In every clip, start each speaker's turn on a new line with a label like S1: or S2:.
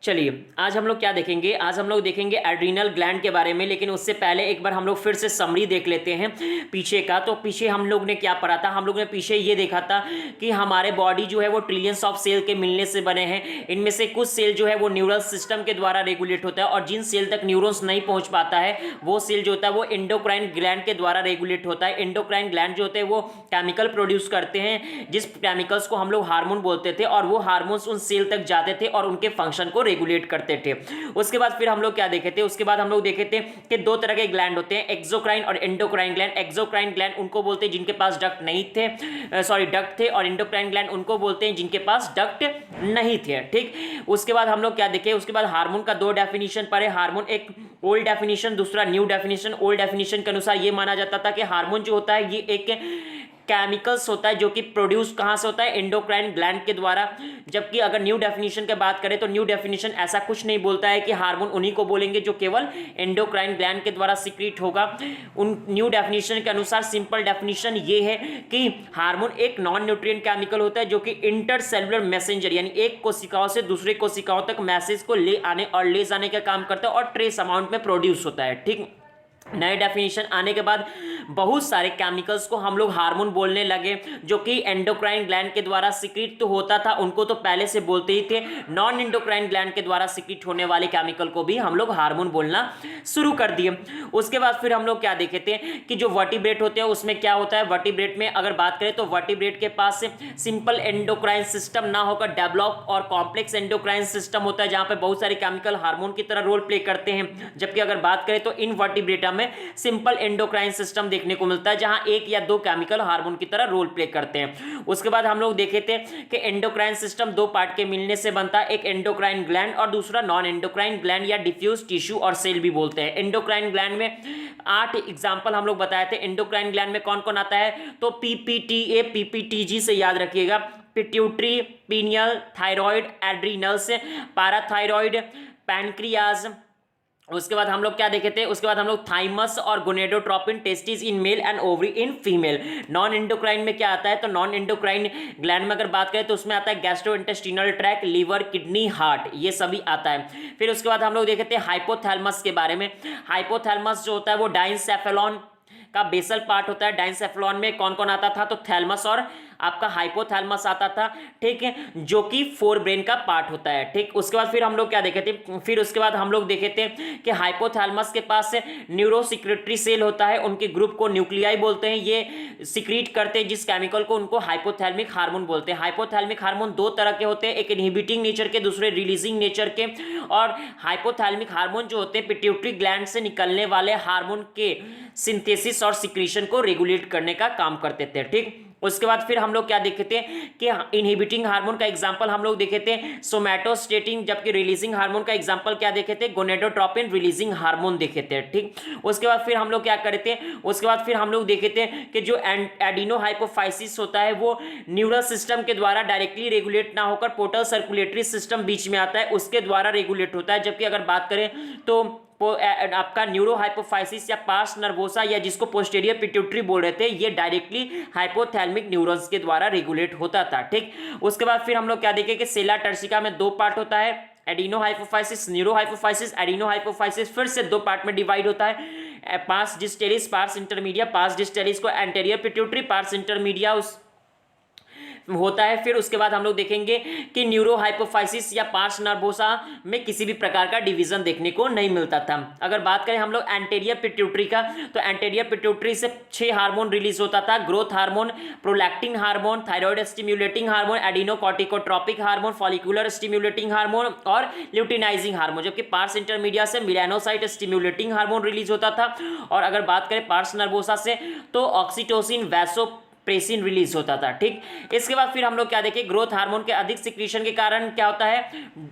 S1: चलिए, आज हम लोग क्या देखेंगे, आज हम लोग देखेंगे एड्रीनल ग्लैंड के बारे में। लेकिन उससे पहले एक बार हम लोग फिर से समरी देख लेते हैं पीछे का। तो पीछे हम लोग ने क्या पढ़ा था, हम लोग ने पीछे ये देखा था कि हमारे बॉडी जो है वो ट्रिलियंस ऑफ सेल के मिलने से बने हैं। इनमें से कुछ सेल जो है वो न्यूरल सिस्टम के द्वारा रेगुलेट होता है, और जिन सेल तक न्यूरॉन्स नहीं पहुंच पाता है वो सेल जो होता है वो एंडोक्राइन ग्लैंड के द्वारा रेगुलेट होता है। एंडोक्राइन ग्लैंड जो होते हैं वो केमिकल प्रोड्यूस करते हैं, जिस केमिकल्स को हम लोग हार्मोन बोलते थे, और वो हार्मोन्स उन सेल तक जाते थे और उनके फंक्शन को रेगुलेट करते थे। उसके बाद फिर हम लोग क्या देखे थे, उसके बाद हम लोग देखे थे कि दो तरह के ग्लैंड होते हैं, एक्सोक्राइन और एंडोक्राइन ग्लैंड। एक्सोक्राइन ग्लैंड उनको बोलते हैं जिनके पास डक्ट नहीं थे, डक्ट थे, और एंडोक्राइन ग्लैंड उनको बोलते हैं जिनके पास डक्ट नहीं थे। ठीक, उसके बाद हम लोग क्या देखे, उसके बाद हार्मोन का दो डेफिनेशन पढ़े। हार्मोन एक ओल्ड डेफिनेशन, दूसरा न्यू डेफिनेशन। ओल्ड डेफिनेशन के अनुसार ये माना जाता था कि हार्मोन जो होता है ये एक केमिकल्स होता है जो कि प्रोड्यूस कहां से होता है, एंडोक्राइन ग्लैंड के द्वारा। जबकि अगर न्यू डेफिनेशन की बात करें तो न्यू डेफिनेशन ऐसा कुछ नहीं बोलता है कि हार्मोन उन्हीं को बोलेंगे जो केवल एंडोक्राइन ग्लैंड के द्वारा सिक्रीट होगा। उन न्यू डेफिनेशन के अनुसार सिंपल डेफिनेशन ये है कि हार्मोन एक नॉन न्यूट्रिएंट केमिकल होता है जो कि इंटरसेलुलर मैसेंजर, यानी एक कोशिकाओं से दूसरे कोशिकाओं तक मैसेज को ले आने और ले जाने का काम करता है, और ट्रेस अमाउंट में प्रोड्यूस होता है। ठीक, नए डेफिनेशन आने के बाद बहुत सारे केमिकल्स को हम लोग हार्मोन बोलने लगे जो कि एंडोक्राइन ग्लैंड के द्वारा सिक्रीट तो होता था, उनको तो पहले से बोलते ही थे। नॉन एंडोक्राइन ग्लैंड के द्वारा सिक्रीट होने वाले केमिकल को भी हम लोग हार्मोन बोलना शुरू कर दिए। उसके बाद फिर हम लोग क्या देखे थे कि जो वर्टिब्रेट होते हैं उसमें क्या होता है। वर्टिब्रेट में अगर बात करें तो वर्टिब्रेट के पास सिंपल एंडोक्राइन सिस्टम ना होकर डेवलप और कॉम्प्लेक्स एंडोक्राइन सिस्टम होता है, जहां पर बहुत सारे केमिकल हार्मोन की तरह रोल प्ले करते हैं। जबकि अगर बात करें तो इन वर्टिब्रेटा में सिंपल एंडोक्राइन सिस्टम देखने को मिलता है, जहां एक या दो केमिकल हार्मोन की तरह रोल प्ले करते हैं। उसके बाद हम लोग देखे थे कि एंडोक्राइन सिस्टम दो पार्ट के मिलने से बनता है, एक एंडोक्राइन ग्लैंड और दूसरा नॉन एंडोक्राइन ग्लैंड या डिफ्यूज टिश्यू और सेल भी बोलते हैं। एंडोक्राइन ग्लैंड में 8 एग्जांपल हम लोग बताए थे। एंडोक्राइन ग्लैंड में कौन कौन आता है, तो पीपीटीए पीपीटीजी से याद रखिएगा। Pituitary, pineal, thyroid, adrenals, parathyroid, pancreas. उसके बाद हम लोग क्या देखे थे, उसके बाद हम लोग थाइमस और gonadotropin, testis in male and ovary in female. Non endocrine में क्या आता है, तो नॉन एंडोक्राइन ग्लैंड में अगर बात करें तो उसमें आता है gastrointestinal tract, liver, kidney, heart, ये सभी आता है। फिर उसके बाद हम लोग देखे थे हाइपोथैलेमस के बारे में। हाइपोथैलेमस जो होता है वो डाइनसेफेलॉन का बेसल पार्ट होता है। डाइनसेफेलॉन में कौन कौन आता था, तो थैलमस और आपका हाइपोथैलेमस आता था। ठीक है, जो कि फोर ब्रेन का पार्ट होता है। ठीक, उसके बाद फिर हम लोग क्या देखे थे, फिर उसके बाद हम लोग देखे थे कि हाइपोथैलेमस के पास न्यूरोसिक्रेटरी सेल होता है, उनके ग्रुप को न्यूक्लियाई बोलते हैं। ये सिक्रीट करते हैं जिस केमिकल को, उनको हाइपोथैलेमिक हार्मोन बोलते हैं। हाइपोथैलेमिक हार्मोन दो तरह के होते हैं, एक इनहिबिटिंग नेचर के, दूसरे रिलीजिंग नेचर के। और हाइपोथैलेमिक हार्मोन जो होते हैं पिट्यूटरी ग्लैंड से निकलने वाले हार्मोन के सिंथेसिस और सिक्रीशन को रेगुलेट करने का काम करते थे। ठीक, उसके बाद फिर हम लोग क्या देखे थे कि इनहिबिटिंग हार्मोन का एग्जांपल हम लोग देखे थे सोमैटोस्टेटिन, जबकि रिलीजिंग हार्मोन का एग्जांपल क्या देखे थे, गोनेडोट्रोपिन रिलीजिंग हार्मोन देखे थे। ठीक, उसके बाद फिर हम लोग क्या करे थे, उसके बाद फिर हम लोग देखे थे कि जो एडिनोहाइपोफाइसिस होता है वो न्यूरल सिस्टम के द्वारा डायरेक्टली रेगुलेट ना होकर पोर्टल सर्कुलेटरी सिस्टम बीच में आता है, उसके द्वारा रेगुलेट होता है। जबकि अगर बात करें तो आपका न्यूरोहाइपोफाइसिस या पार्स नर्वोसा, या जिसको पोस्टेरियर पिट्यूटरी बोल रहे थे, ये डायरेक्टली हाइपोथैलेमिक न्यूरॉन्स के द्वारा रेगुलेट होता था। ठीक, उसके बाद फिर हम लोग क्या देखे कि सेला टर्सिका में दो पार्ट होता है, एडिनोहाइपोफाइसिस, न्यूरोहाइपोफाइसिस। एडिनोहाइपोफाइसिस फिर से दो पार्ट में डिवाइड होता है, pars distalis, pars intermedia. Pars distalis को एंटेरियर पिट्यूटरी, पार्स इंटरमीडिया उस होता है। फिर उसके बाद हम लोग देखेंगे कि न्यूरोहाइपोफाइसिस या पार्स नर्वोसा में किसी भी प्रकार का डिवीजन देखने को नहीं मिलता था। अगर बात करें हम लोग एंटेरियर पिट्यूटरी का, तो एंटेरियर पिट्यूटरी से 6 हार्मोन रिलीज होता था, growth hormone, prolactin hormone, thyroid stimulating hormone, adrenocorticotropic hormone, follicular stimulating hormone और ल्यूटिनाइजिंग हार्मोन। जबकि पार्स इंटरमीडिया से मिलानोसाइट स्टिम्युलेटिंग हार्मोन रिलीज होता था। और अगर बात करें पार्स नर्वोसा से तो ऑक्सीटोसिन, वैसोप्रेसिन रिलीज होता था। ठीक, इसके बाद फिर हम लोग क्या देखें, ग्रोथ हार्मोन के अधिक सिक्रीशन के कारण क्या होता है,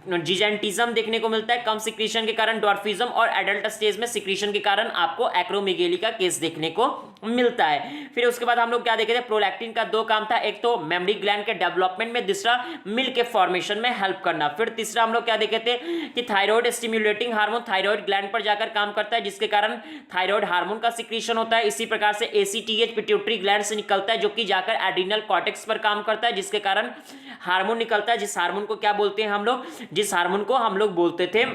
S1: जिजेंटिज्म देखने को मिलता है। कम सिक्रीशन के कारण डॉर्फिज्म, और एडल्ट स्टेज में सिक्रीशन के कारण आपको एक्रोमेगेली का केस देखने को मिलता है। फिर उसके बाद हम लोग क्या देखे थे, प्रोलैक्टिन का दो काम था, एक तो मेमोरी ग्लैंड के डेवलपमेंट में, दूसरा मिल्क के फॉर्मेशन में हेल्प करना। फिर तीसरा हम लोग क्या देखे थे कि thyroid stimulating hormone thyroid gland पर जाकर काम करता है, जिसके कारण थायराइड हार्मोन का सिक्रीशन होता है। इसी प्रकार से एसीटीएच पिट्यूटरी ग्लैंड से निकलता है जो जो कि जाकर एड्रिनल कॉर्टेक्स पर काम करता है, जिसके कारण हार्मोन निकलता है, जिस हार्मोन को क्या बोलते हैं हम लोग, जिस हार्मोन को हम लोग बोलते थे,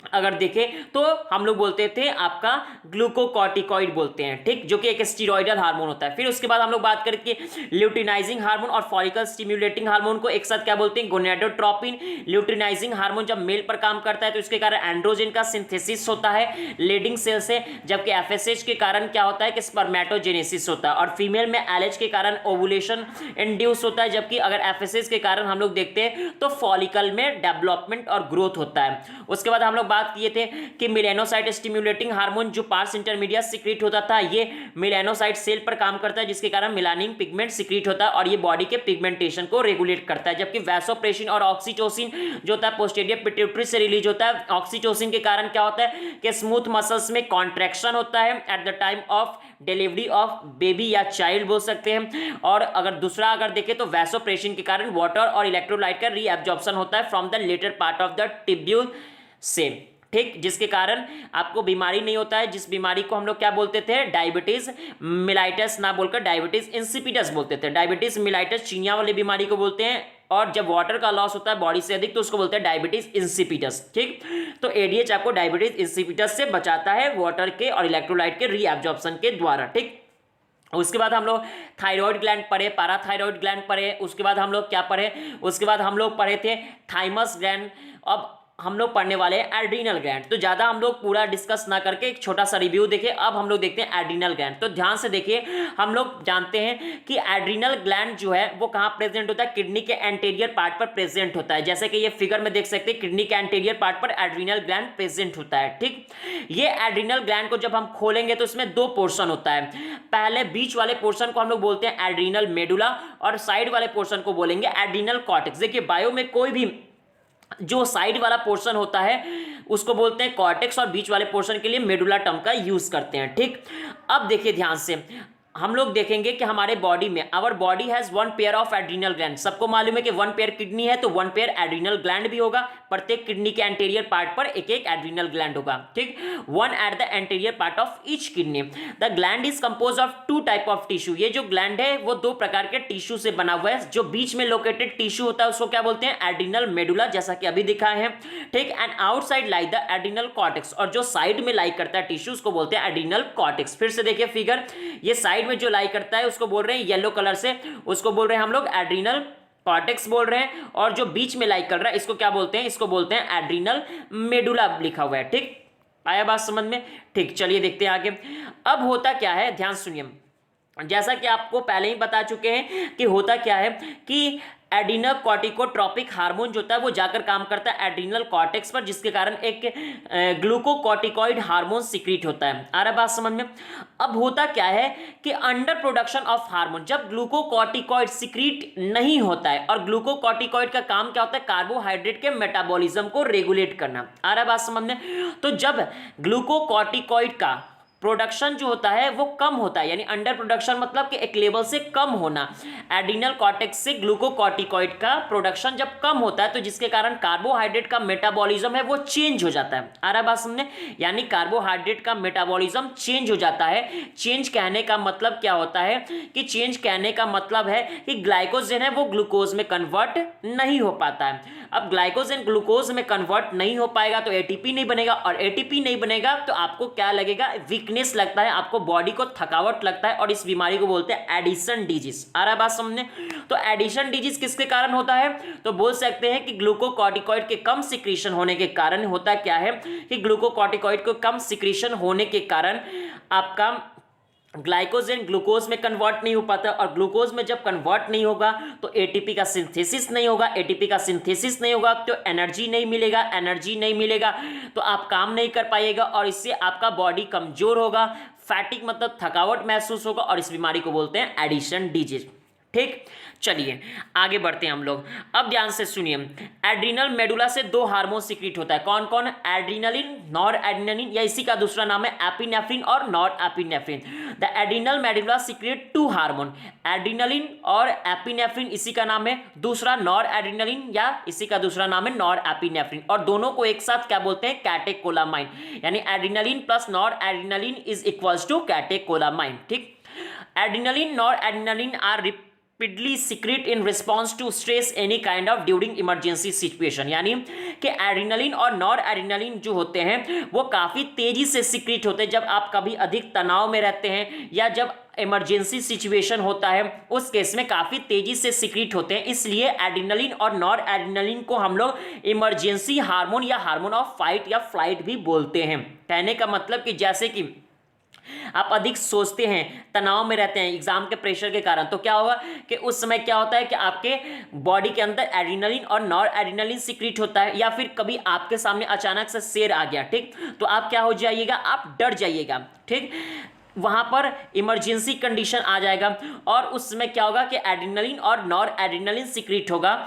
S1: अगर देखें तो हम लोग बोलते थे आपका ग्लूकोकॉर्टिकॉइड बोलते हैं, ठीक, जो कि एक स्टीरॉयडल हार्मोन होता है। फिर उसके बाद हम लोग बात करके ल्यूटिनाइजिंग हार्मोन और फॉलिकल स्टिम्युलेटिंग हार्मोन को एक साथ क्या बोलते हैं, गोनेडोट्रोपिन। ल्यूटिनाइजिंग हार्मोन जब मेल पर काम करता है तो इसके कारण एंड्रोजन का सिंथेसिस होता है लेडिंग सेल से, जबकि एफएसएच के कारण क्या होता है कि स्पर्मेटोजेनेसिस होता है, और फीमेल में एलएच के कारण ओवुलेशन इंड्यूस होता है, जबकि अगर एफएसएच के कारण हम लोग देखते हैं तो फॉलिकल में डेवलपमेंट और ग्रोथ होता है। उसके बाद हम लोग बात किए थे कि मेलानोसाइट स्टिम्युलेटिंग हार्मोन जो पार्स इंटरमीडिएट सिक्रीट होता था, ये मेलानोसाइट सेल पर काम करता है, जिसके कारण मेलानिन पिगमेंट सिक्रीट होता है और ये बॉडी के पिगमेंटेशन को रेगुलेट करता है। जबकि वैसोप्रेसिन और ऑक्सीटोसिन जो होता है पोस्टीरियर पिट्यूटरी से रिलीज होता है। ऑक्सीटोसिन के कारण क्या होता है कि स्मूथ मसल्स में कॉन्ट्रैक्शन होता है at the time of delivery of baby या चाइल्ड बोल सकते हैं। और अगर दूसरा अगर देखें तो वैसोप्रेसिन के कारण वाटर और इलेक्ट्रोलाइट का रीअब्जॉर्प्शन होता है from the latter part of the tubule से, ठीक, जिसके कारण आपको बीमारी नहीं होता है, जिस बीमारी को हम लोग क्या बोलते थे, डायबिटीज मिलाइटस ना बोलकर डायबिटीज इंसिपिडस बोलते थे। डायबिटीज मिलाइटस चिनिया वाली बीमारी को बोलते हैं, और जब वाटर का लॉस होता है बॉडी से अधिक तो उसको बोलते हैं डायबिटीज इंसिपिडस, ठीक। तो एडीएच आपको डायबिटीज इंसिपिडस से बचाता है वाटर के और इलेक्ट्रोलाइट के रीअब्जॉर्प्शन के द्वारा, ठीक। उसके बाद हम लोग थायराइड ग्लैंड पढ़े, पैराथायराइड ग्लैंड पढ़े। उसके बाद हम लोग क्या पढ़े, उसके बाद हम लोग पढ़े थे थाइमस ग्लैंड। अब हम लोग पढ़ने वाले हैं एड्रीनल ग्लैंड। तो ज्यादा हम लोग पूरा डिस्कस ना करके एक छोटा सा रिव्यू देखिए। अब हम लोग देखते हैं एड्रीनल ग्लैंड। तो ध्यान से देखिए, हम लोग जानते हैं कि एड्रीनल ग्लैंड जो है वो कहाँ प्रेजेंट होता है, किडनी के एंटीरियर पार्ट पर प्रेजेंट होता है। जैसे कि ये फिगर में देख सकते हैं, किडनी के एंटीरियर पार्ट पर एड्रीनल ग्लैंड प्रेजेंट होता है, ठीक। ये एड्रीनल ग्लैंड को जब हम खोलेंगे तो इसमें दो पोर्शन होता है। पहले बीच वाले पोर्शन को हम लोग बोलते हैं एड्रीनल मेडुला, और साइड वाले पोर्शन को बोलेंगे एड्रीनल कॉर्टेक्स। देखिए बायो में कोई भी जो साइड वाला पोर्शन होता है उसको बोलते हैं कॉर्टेक्स, और बीच वाले पोर्शन के लिए मेडुला टर्म का यूज करते हैं, ठीक। अब देखिए ध्यान से, हम लोग देखेंगे कि हमारे बॉडी में our body has one pair of adrenal gland. सबको मालूम है कि वन पेयर किडनी है तो वन पेयर एड्रीनल ग्लैंड भी होगा। प्रत्येक किडनी के एंटीरियर पार्ट पर एक एक एड्रीनल ग्लैंड होगा, ठीक, one at the anterior part of each kidney. The gland is compose of two type of tissue. ये जो ग्लैंड है वो दो प्रकार के टिश्यू से बना हुआ है। जो बीच में लोकेटेड टिश्यू होता है उसको क्या बोलते हैं, एड्रीनल मेडुला, जैसा कि अभी दिखाए हैं, ठीक। And outside lie the adrenal cortex, और जो साइड में लाई करता है टिश्यू उसको बोलते हैं एड्रीनल कॉर्टेक्स। फिर से देखिए फिगर, ये साइड में जो लाई करता है उसको बोल रहे हैं येलो कलर से, उसको बोल रहे हैं हम लोग एड्रीनल कॉर्टेक्स बोल रहे हैं, और जो बीच में लाइक कर रहा है इसको क्या बोलते हैं, इसको बोलते हैं एड्रीनल मेडुला लिखा हुआ है, ठीक। आया बात समझ में, ठीक। चलिए देखते हैं आगे। अब होता क्या है, ध्यान सुनिए, जैसा कि आपको पहले ही बता चुके हैं कि होता क्या है कि एड्रीनल कॉर्टिकोट्रोपिक हार्मोन जो होता है वो जाकर काम करता है एड्रीनल कॉर्टेक्स पर, जिसके कारण एक ग्लूकोकॉर्टिकॉइड हार्मोन सिक्रीट होता है। आ रहा बात समझ में। अब होता क्या है कि अंडर प्रोडक्शन ऑफ हार्मोन, जब ग्लूकोकॉर्टिकॉइड सिक्रीट नहीं होता है, और ग्लूकोकॉर्टिकॉइड का काम क्या होता है, कार्बोहाइड्रेट के मेटाबॉलिज्म को रेगुलेट करना। आ रहा बात समझ में। तो जब ग्लूकोकॉर्टिकॉइड का प्रोडक्शन जो होता है वो कम होता है, यानी अंडर प्रोडक्शन मतलब कि एक लेवल से कम होना, एड्रीनल कॉर्टेक्स से ग्लूकोकॉर्टिकॉइड का प्रोडक्शन जब कम होता है तो जिसके कारण कार्बोहाइड्रेट का मेटाबॉलिज्म है वो चेंज हो जाता है। आ रहा बात समझने, यानी कार्बोहाइड्रेट का मेटाबॉलिज्म चेंज हो जाता है। चेंज कहने का मतलब क्या होता है कि चेंज कहने का मतलब है कि ग्लाइकोजन है वो ग्लूकोज में कन्वर्ट नहीं हो पाता है। अब ग्लाइकोजन ग्लूकोज में कन्वर्ट नहीं हो पाएगा तो एटीपी नहीं बनेगा, और एटीपी नहीं बनेगा तो आपको क्या लगेगा, वीकनेस लगता है, आपको बॉडी को थकावट लगता है, और इस बीमारी को बोलते हैं एडिशन डिजीज। आ रहा है बात समझने। तो एडिशन डिजीज किसके कारण होता है, तो बोल सकते हैं कि ग्लूकोकॉर्टिकॉइड के कम सिक्रीशन होने के कारण होता क्या है कि ग्लूकोकॉर्टिकॉइड को कम सिक्रीशन होने के कारण आपका ग्लाइकोजन ग्लूकोज में कन्वर्ट नहीं हो पाता, और ग्लूकोज में जब कन्वर्ट नहीं होगा तो एटीपी का सिंथेसिस नहीं होगा। एटीपी का सिंथेसिस नहीं होगा तो एनर्जी नहीं मिलेगा, एनर्जी नहीं मिलेगा तो आप काम नहीं कर पाइएगा, और इससे आपका बॉडी कमजोर होगा, फैटिक मतलब थकावट महसूस होगा, और इस बीमारी को बोलते हैं एडिशन डिजीज, ठीक। चलिए आगे बढ़ते हैं हम लोग। अब ध्यान से सुनिए, एड्रीनल मेडुला से दो हार्मोन सिक्रीट होता है। कौन कौन, एड्रीनलिन, नॉर एड्रीनलिन, या इसी का दूसरा नाम है एपिनेफ्रिन और norepinephrine. The adrenal medulla secrete two hormone, adrenaline और एपिनेफ्रिन इसी का नाम है। दूसरा नॉर एड्रीनलिन, या इसी का दूसरा नाम है नॉर एपिनेफ्रिन, और दोनों को एक साथ क्या बोलते हैं, कैटेकोलामाइन, यानी adrenaline plus nor adrenaline is equals to catecholamine, ठीक। Adrenaline nor adrenaline are rapidly secrete in response to stress any kind of during emergency situation, यानी कि एड्रेनलिन और नॉर एड्रेनलिन जो होते हैं वो काफ़ी तेज़ी से सिक्रीट होते हैं जब आप कभी अधिक तनाव में रहते हैं या जब इमरजेंसी सिचुएशन होता है, उस केस में काफ़ी तेज़ी से सिक्रीट होते हैं। इसलिए एड्रेनलिन और नॉर एड्रेनलिन को हम लोग इमरजेंसी हार्मोन या हार्मोन ऑफ फाइट या फ्लाइट भी बोलते हैं। कहने का मतलब कि जैसे कि आप अधिक सोचते हैं, तनाव में रहते हैं एग्जाम के प्रेशर के कारण, तो क्या होगा कि उस समय क्या होता है कि आपके बॉडी के अंदर एड्रेनलिन और नॉर एड्रेनलिन सिक्रीट होता है। या फिर कभी आपके सामने अचानक से शेर आ गया, ठीक, तो आप क्या हो जाइएगा, आप डर जाइएगा, ठीक, वहां पर इमरजेंसी कंडीशन आ जाएगा और उस समय क्या होगा कि एड्रेनलिन और नॉर एड्रेनलिन सिक्रीट होगा।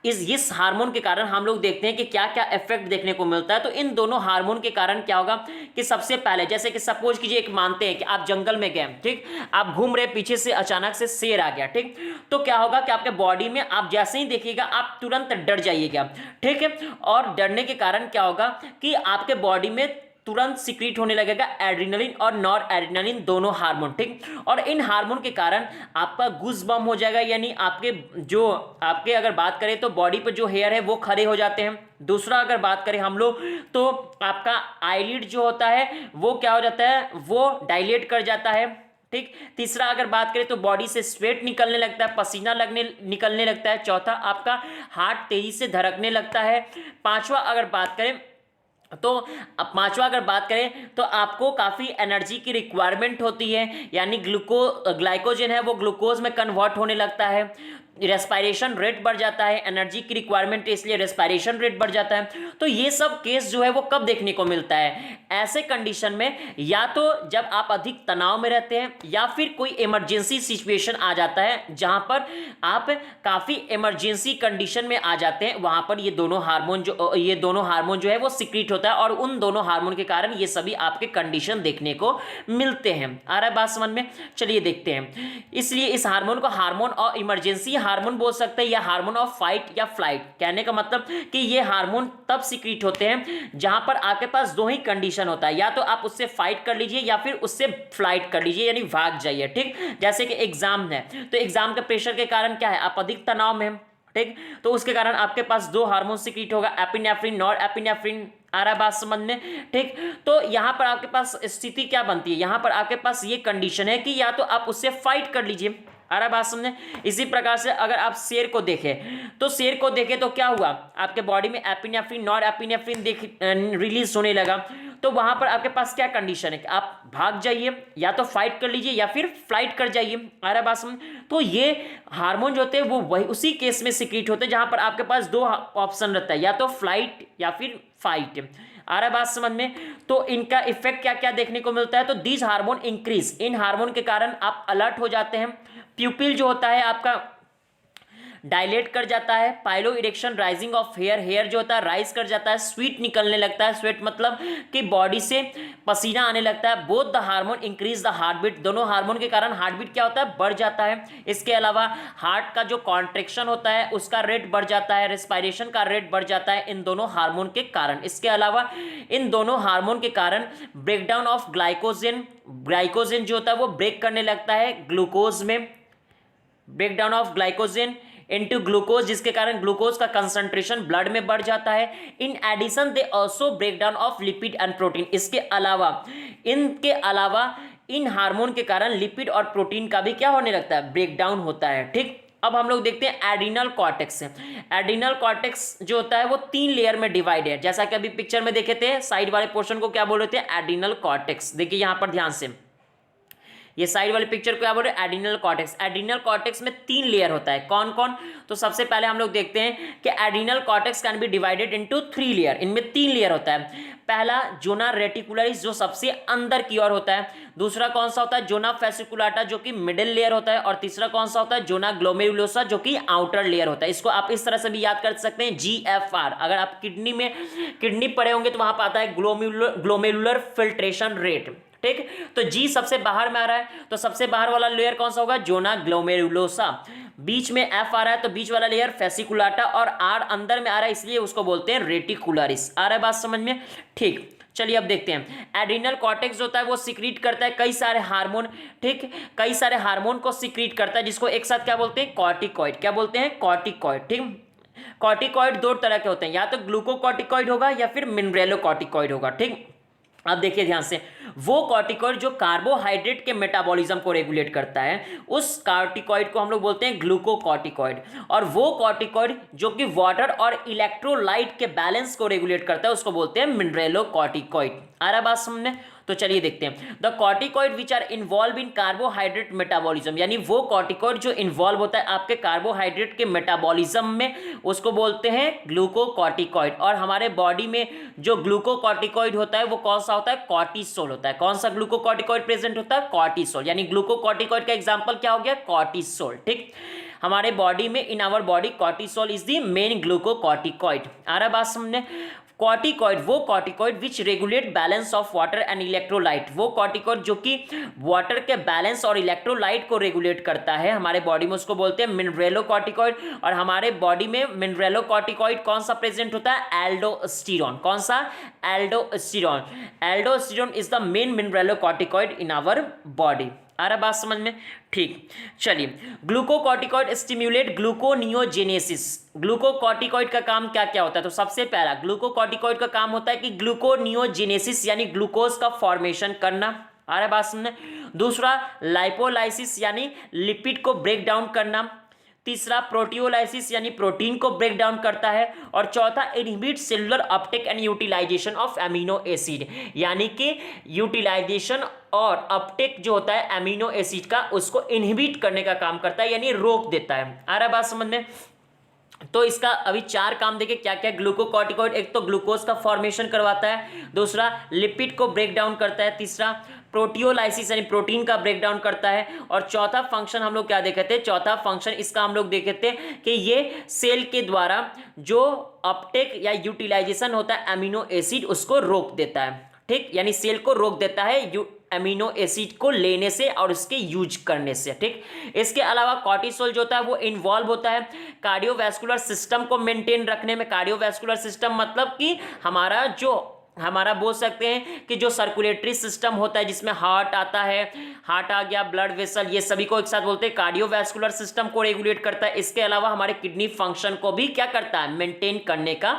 S1: इस हार्मोन के कारण हम लोग देखते हैं कि क्या क्या इफेक्ट देखने को मिलता है। तो इन दोनों हार्मोन के कारण क्या होगा कि सबसे पहले जैसे कि सपोज कीजिए एक मानते हैं कि आप जंगल में गए, ठीक, आप घूम रहे, पीछे से अचानक से शेर आ गया, ठीक, तो क्या होगा कि आपके बॉडी में आप जैसे ही देखिएगा आप तुरंत डर जाइएगा, ठीक है, और डरने के कारण क्या होगा कि आपके बॉडी में तुरंत सिक्रीट होने लगेगा एड्रेनलिन और नॉर एड्रेनलिन दोनों हार्मोन, ठीक, और इन हार्मोन के कारण आपका गूज बम हो जाएगा, यानी आपके अगर बात करें तो बॉडी पर जो हेयर है वो खड़े हो जाते हैं। दूसरा अगर बात करें हम लोग तो आपका आईलिड जो होता है वो क्या हो जाता है, वो डायलेट कर जाता है, ठीक। तीसरा अगर बात करें तो बॉडी से स्वेट निकलने लगता है, पसीना निकलने लगता है। चौथा आपका हार्ट तेजी से धड़कने लगता है। पांचवा अगर बात करें तो आपको काफ़ी एनर्जी की रिक्वायरमेंट होती है, यानी ग्लाइकोजन है वो ग्लूकोज में कन्वर्ट होने लगता है। रेस्पायरेशन रेट बढ़ जाता है, एनर्जी की रिक्वायरमेंट है इसलिए रेस्पायरेशन रेट बढ़ जाता है। तो ये सब केस जो है वो कब देखने को मिलता है, ऐसे कंडीशन में, या तो जब आप अधिक तनाव में रहते हैं या फिर कोई इमरजेंसी सिचुएशन आ जाता है जहां पर आप काफ़ी इमरजेंसी कंडीशन में आ जाते हैं, वहां पर ये दोनों हार्मोन जो है वो सिक्रीट होता है और उन दोनों हार्मोन के कारण ये सभी आपके कंडीशन देखने को मिलते हैं। आ रहा है बात समझ में? चलिए देखते हैं। इसलिए इस हार्मोन को हार्मोन और इमरजेंसी हार्मोन बोल सकते हैं या हार्मोन ऑफ फाइट या फ्लाइट। कहने का मतलब कि ये हार्मोन तब सिक्रीट होते हैं जहां पर आपके पास दो ही कंडीशन होता है, या तो आप उससे फाइट कर लीजिए या फिर उससे फ्लाइट कर लीजिए, यानी भाग जाइए, ठीक। जैसे कि एग्जाम है तो एग्जाम के प्रेशर के कारण क्या है, आप अधिक तनाव में हैं, ठीक, तो उसके कारण आपके पास दो हार्मोन सिक्रीट होगा, एपिनेफ्रिन, नॉर एपिनेफ्रिन। आ रहा है बात समझ में? ठीक, तो यहां पर आपके पास स्थिति क्या बनती है, यहां पर आपके पास ये कंडीशन है कि या तो आप उससे फाइट कर लीजिए। आ रहा है बात समझे? इसी प्रकार से अगर आप शेर को देखें तो क्या हुआ, आपके बॉडी में एपिनेफ्रिन, नॉर एपिनेफ्रिन रिलीज होने लगा, तो वहां पर आपके पास क्या कंडीशन है कि आप भाग जाइए, या तो फाइट कर लीजिए या फिर फ्लाइट कर जाइए। आ रहा है बात समझ? तो ये हार्मोन जो होते हैं वो वही उसी केस में सिक्रीट होते हैं जहां पर आपके पास दो ऑप्शन रहता है, या तो फ्लाइट या फिर फाइट। आ रहा है बात समझ में? तो इनका इफेक्ट क्या क्या देखने को मिलता है, तो these hormone increase, in hormone के कारण आप अलर्ट हो जाते हैं। प्यूपिल जो होता है आपका डायलेट कर जाता है। Piloerection, rising of hair जो होता है राइज कर जाता है। स्वेट निकलने लगता है, स्वेट मतलब कि बॉडी से पसीना आने लगता है। Both the hormone increase the heart beat, दोनों हार्मोन के कारण हार्ट बीट क्या होता है, बढ़ जाता है। इसके अलावा हार्ट का जो कॉन्ट्रेक्शन होता है उसका रेट बढ़ जाता है, रेस्पायरेशन का रेट बढ़ जाता है इन दोनों हार्मोन के कारण। इसके अलावा इन दोनों हार्मोन के कारण ब्रेकडाउन ऑफ ग्लाइकोजन जो होता है वो ब्रेक करने लगता है ग्लूकोज में, breakdown of glycogen into glucose, जिसके कारण ग्लूकोज का कंसंट्रेशन ब्लड में बढ़ जाता है। In addition they also breakdown of lipid and protein, इनके अलावा इन हार्मोन के कारण लिपिड और प्रोटीन का भी क्या होने लगता है, ब्रेकडाउन होता है। ठीक, अब हम लोग देखते हैं एड्रिनल कॉर्टेक्स। एड्रिनल कॉर्टेक्स जो होता है वो 3 लेयर में डिवाइड है, जैसा कि अभी पिक्चर में देखे थे। साइड वाले पोर्शन को क्या बोल रहे थे, एड्रिनल कॉर्टेक्स। देखिए यहां पर ध्यान से, ये साइड वाले पिक्चर को क्या बोल रहे हैं, एड्रिनल कॉर्टेक्स। एड्रिनल कॉर्टेक्स में 3 लेयर होता है। कौन कौन, तो सबसे पहले हम लोग देखते हैं कि adrenal cortex can be divided into 3 layer. इनमें 3 लेयर होता है। पहला जोना रेटिकुलरिस जो सबसे अंदर की ओर होता है। दूसरा कौन सा होता है, जोना फेसिकुलाटा जो कि मिडिल लेयर होता है। और तीसरा कौन सा होता है, जोना ग्लोमेरुलोसा जो कि आउटर लेयर होता है। इसको आप इस तरह से भी याद कर सकते हैं, GFR। अगर आप किडनी पढ़े होंगे तो वहां पर आता है ग्लोमेरुलर फिल्ट्रेशन रेट। ठीक, तो G सबसे बाहर में आ रहा है, तो सबसे बाहर वाला लेयर कौन सा होगा, जोना ग्लोमेरुलोसा। बीच में F आ रहा है तो बीच वाला लेयर फेसिकुलाटा, और R अंदर में आ रहा है इसलिए उसको बोलते हैं रेटिकुलरिस। आ रहा है बात समझ में? ठीक, चलिए अब देखते हैं, एड्रिनल कॉर्टेक्स होता है वो सिक्रीट करता है कई सारे हार्मोन, ठीक, कई सारे हार्मोन को सिक्रीट करता है, जिसको एक साथ क्या बोलते हैं, कॉर्टिकॉइड। क्या बोलते हैं, कॉर्टिकॉइड, ठीक। कॉर्टिकॉइड दो तरह के होते हैं, या तो ग्लूकोकॉर्टिकॉइड होगा या फिर मिनरेलोकॉर्टिकॉइड होगा, ठीक। अब देखिए ध्यान से, वो कॉर्टिकॉइड जो कार्बोहाइड्रेट के मेटाबॉलिज्म को रेगुलेट करता है, उस कॉर्टिकॉइड को हम लोग बोलते हैं ग्लूकोकॉर्टिकॉइड। और वो कॉर्टिकॉइड जो कि वाटर और इलेक्ट्रोलाइट के बैलेंस को रेगुलेट करता है, उसको बोलते हैं मिनरेलोकॉर्टिकॉइड। आ रहा बात समझने? तो चलिए देखते हैं, the corticoid which are involve in carbohydrate metabolism, यानी वो कॉर्टिकॉइड जो इन्वॉल्व होता है आपके कार्बोहाइड्रेट के मेटाबॉलिज्म में, उसको बोलते हैं ग्लूकोकॉर्टिकॉइड। और हमारे बॉडी में जो ग्लूकोकॉर्टिकॉइड होता है वो कौन सा होता है, कॉर्टिसोल होता है। कौन सा ग्लूकोकॉर्टिकॉइड प्रेजेंट होता है, कॉर्टिसोल। यानी ग्लूकोकॉर्टिकॉइड का एग्जांपल क्या हो गया, कॉर्टिसोल, ठीक। हमारे बॉडी में, in our body, cortisol is the main glucocorticoid. आ रहा बात समझने? कॉर्टिकॉइड, वो corticoid which regulate balance of water and electrolyte, वो कॉर्टिकॉइड जो कि वाटर के बैलेंस और इलेक्ट्रोलाइट को रेगुलेट करता है हमारे बॉडी में, उसको बोलते हैं मिनरेलोकॉर्टिकॉइड। और हमारे बॉडी में मिनरेलोकॉर्टिकॉइड कौन सा प्रेजेंट होता है, एल्डोस्टेरोन। कौन सा, aldosterone. Aldosterone is the main mineralocorticoid in our body. आ रहा बात समझ में, ठीक। चलिए, ग्लूकोकॉर्टिकॉइड स्टिम्युलेट ग्लूकोनियोजेनेसिस। ग्लूकोकॉर्टिकॉइड का काम क्या क्या होता है, तो सबसे पहला ग्लूकोकॉर्टिकॉइड का काम होता है कि ग्लूकोनियोजेनेसिस यानी ग्लूकोज का फॉर्मेशन करना। आ रहा बात समझने? दूसरा लाइपोलाइसिस यानी लिपिड को ब्रेक डाउन करना। तीसरा प्रोटियोलाइसिस यानी प्रोटीन को ब्रेक डाउन करता है। और चौथा inhibit cellular uptake and utilisation of amino acid, यानी कि यूटिलाइजेशन और अपटेक जो होता है एमिनो एसिड का, उसको इनहिबिट करने का काम करता है, यानी रोक देता है। आ रहा बात समझ में? तो इसका अभी चार काम देखिए क्या क्या। ग्लूकोकॉर्टिकॉइड एक तो ग्लूकोज का फॉर्मेशन करवाता है, दूसरा लिपिड को ब्रेक डाउन करता है, तीसरा प्रोटियोलाइसिस यानी प्रोटीन का ब्रेक डाउन करता है, और चौथा फंक्शन हम लोग क्या देखे थे, चौथा फंक्शन इसका हम लोग देखे थे कि ये सेल के द्वारा जो अपटेक या यूटिलाइजेशन होता है एमिनो एसिड, उसको रोक देता है, ठीक। यानी सेल को रोक देता है एमिनो एसिड को लेने से और उसके यूज करने से, ठीक। इसके अलावा कॉर्टिसोल जो होता है वो इन्वॉल्व होता है कार्डियोवैस्कुलर सिस्टम को मेंटेन रखने में। कार्डियोवैस्कुलर सिस्टम मतलब कि हमारा बोल सकते हैं कि जो सर्कुलेटरी सिस्टम होता है, जिसमें हार्ट आता है, हार्ट आ गया, ब्लड वेसल, ये सभी को एक साथ बोलते हैं कार्डियोवैस्कुलर सिस्टम को रेगुलेट करता है। इसके अलावा हमारे किडनी फंक्शन को भी क्या करता है, मेंटेन करने का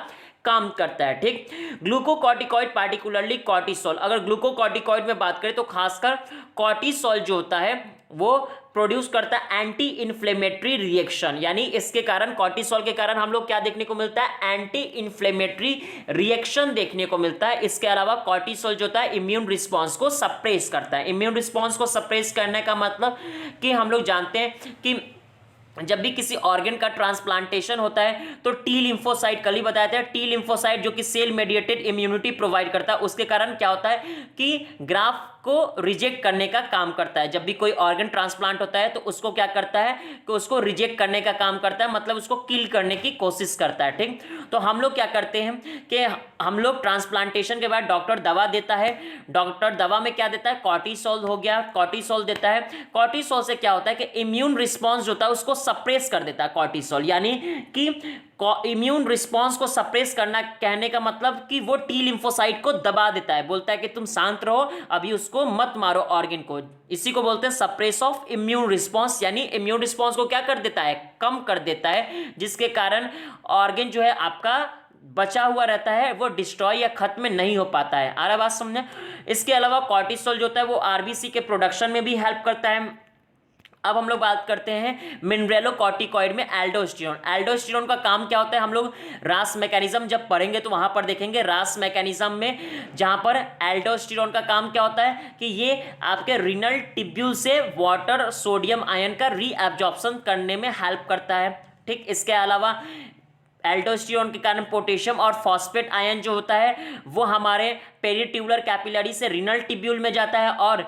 S1: काम करता है, ठीक। ग्लूकोकॉर्टिकॉइड पार्टिकुलरली कॉर्टिसोल, अगर ग्लूकोकॉर्टिकॉइड में बात करें तो खासकर कॉर्टिसोल जो होता है वो प्रोड्यूस करता है एंटी इन्फ्लेमेटरी रिएक्शन, यानी इसके कारण, कॉर्टिसोल के कारण हम लोग क्या देखने को मिलता है, एंटी इन्फ्लेमेटरी रिएक्शन देखने को मिलता है। इसके अलावा कॉर्टिसोल जो होता है इम्यून रिस्पॉन्स को सप्रेस करता है। इम्यून रिस्पॉन्स को सप्रेस करने का मतलब कि हम लोग जानते हैं कि जब भी किसी ऑर्गन का ट्रांसप्लांटेशन होता है तो टी लिम्फोसाइट, कल ही बताया था, टी लिम्फोसाइट जो कि सेल मेडिएटेड इम्यूनिटी प्रोवाइड करता है, उसके कारण क्या होता है कि ग्राफ को रिजेक्ट करने का काम करता है। जब भी कोई ऑर्गन ट्रांसप्लांट होता है तो उसको क्या करता है कि उसको रिजेक्ट करने का काम करता है, मतलब उसको किल करने की कोशिश करता है, ठीक। तो हम लोग क्या करते हैं कि हम लोग ट्रांसप्लांटेशन के बाद डॉक्टर दवा देता है, डॉक्टर दवा में क्या देता है, कॉर्टिसोल हो गया, कॉर्टिसोल देता है। कॉर्टिसोल से क्या होता है कि इम्यून रिस्पॉन्स जो होता है उसको सप्रेस कर देता है कॉर्टिसोल, यानी कि इम्यून रिस्पॉन्स को सप्रेस करना कहने का मतलब कि वो टी लिम्फोसाइट को दबा देता है, बोलता है कि तुम शांत रहो, अभी उसको मत मारो ऑर्गन को। इसी को बोलते हैं सप्रेस ऑफ इम्यून रिस्पॉन्स, यानी इम्यून रिस्पॉन्स को क्या कर देता है, कम कर देता है, जिसके कारण ऑर्गन जो है आपका बचा हुआ रहता है, वो डिस्ट्रॉय या खत्म नहीं हो पाता है। आ रहा बात समझे? इसके अलावा कॉर्टिसोल जो होता है वो आरबीसी के प्रोडक्शन में भी हेल्प करता है। अब हम लोग बात करते हैं मिनरेलोकॉर्टिकॉइड में एल्डोस्टेरोन। एल्डोस्टेरोन का काम क्या होता है, हम लोग रास मैकेनिज्म जब पढ़ेंगे तो वहां पर देखेंगे रास मैकेनिज्म में, जहां पर एल्डोस्टेरोन का काम क्या होता है कि ये आपके रीनल टिब्यूल से वाटर सोडियम आयन का रीएब्जॉर्प्शन करने में हेल्प करता है, ठीक। इसके अलावा एल्डोस्टेरोन के कारण पोटेशियम और फॉस्फेट आयन जो होता है वो हमारे पेरिट्यूबुलर कैपिलरी से रीनल टिब्यूल में जाता है, और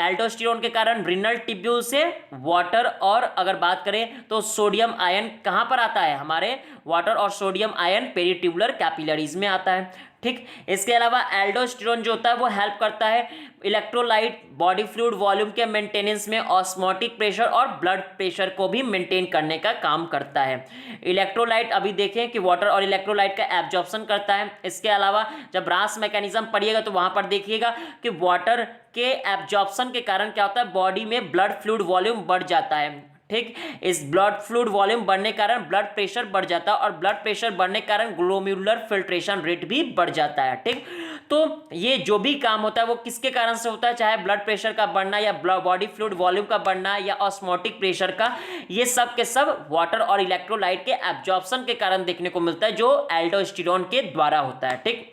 S1: एल्डोस्टेरोन के कारण रीनल टिब्यूल से वाटर और अगर बात करें तो सोडियम आयन कहां पर आता है, हमारे वाटर और सोडियम आयन पेरिट्यूबुलर कैपिलरीज में आता है, ठीक। इसके अलावा एल्डोस्टेरोन जो होता है वो हेल्प करता है इलेक्ट्रोलाइट बॉडी फ्लूइड वॉल्यूम के मेंटेनेंस में, ऑस्मोटिक प्रेशर और ब्लड प्रेशर को भी मेंटेन करने का काम करता है। इलेक्ट्रोलाइट अभी देखें कि वाटर और इलेक्ट्रोलाइट का एब्जॉर्प्शन करता है। इसके अलावा जब रास मैकेनिज्म पढ़िएगा तो वहां पर देखिएगा कि वाटर के एब्जॉर्प्शन के कारण क्या होता है, बॉडी में ब्लड फ्लूइड वॉल्यूम बढ़ जाता है। ठीक, इस ब्लड फ्लूइड वॉल्यूम बढ़ने के कारण ब्लड प्रेशर बढ़ जाता है और ब्लड प्रेशर बढ़ने के कारण ग्लोमेरुलर फिल्ट्रेशन रेट भी बढ़ जाता है। ठीक, तो ये जो भी काम होता है वो किसके कारण से होता है, चाहे ब्लड प्रेशर का बढ़ना या बॉडी फ्लूइड वॉल्यूम का बढ़ना या ऑस्मोटिक प्रेशर का, ये सब के सब वाटर और इलेक्ट्रोलाइट के एब्जॉर्प्शन के कारण देखने को मिलता है जो एल्डोस्टेरोन के द्वारा होता है। ठीक,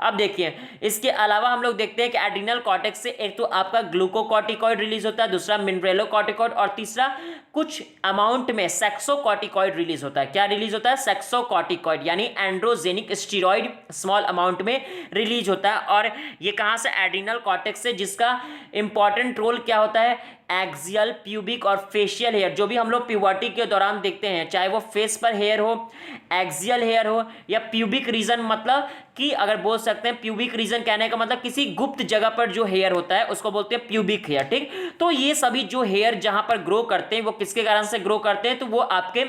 S1: अब देखिए इसके अलावा हम लोग देखते हैं कि एड्रिनल कॉर्टेक्स से एक तो आपका ग्लूकोकॉर्टिकॉइड रिलीज होता है, दूसरा मिनरेलोकॉर्टिकॉइड और तीसरा कुछ अमाउंट में सेक्सोकॉर्टिकॉइड रिलीज होता है। क्या रिलीज होता है, सेक्सोकॉर्टिकॉइड यानी एंड्रोजेनिक स्टीरॉइड स्मॉल अमाउंट में रिलीज होता है। और ये कहां से, एड्रिनल कॉर्टेक्स से, जिसका इंपॉर्टेंट रोल क्या होता है, एक्सियल, प्यूबिक और फेशियल हेयर, जो भी हम लोग प्यूबर्टी के दौरान देखते हैं, चाहे वो फेस पर हेयर हो, एक्सियल हेयर हो या प्यूबिक रीजन, मतलब कि अगर बोल सकते हैं प्यूबिक रीजन कहने का मतलब किसी गुप्त जगह पर जो हेयर होता है उसको बोलते हैं प्यूबिक हेयर। ठीक, तो ये सभी जो हेयर जहां पर ग्रो करते हैं वो किसके कारण से ग्रो करते हैं, तो वो आपके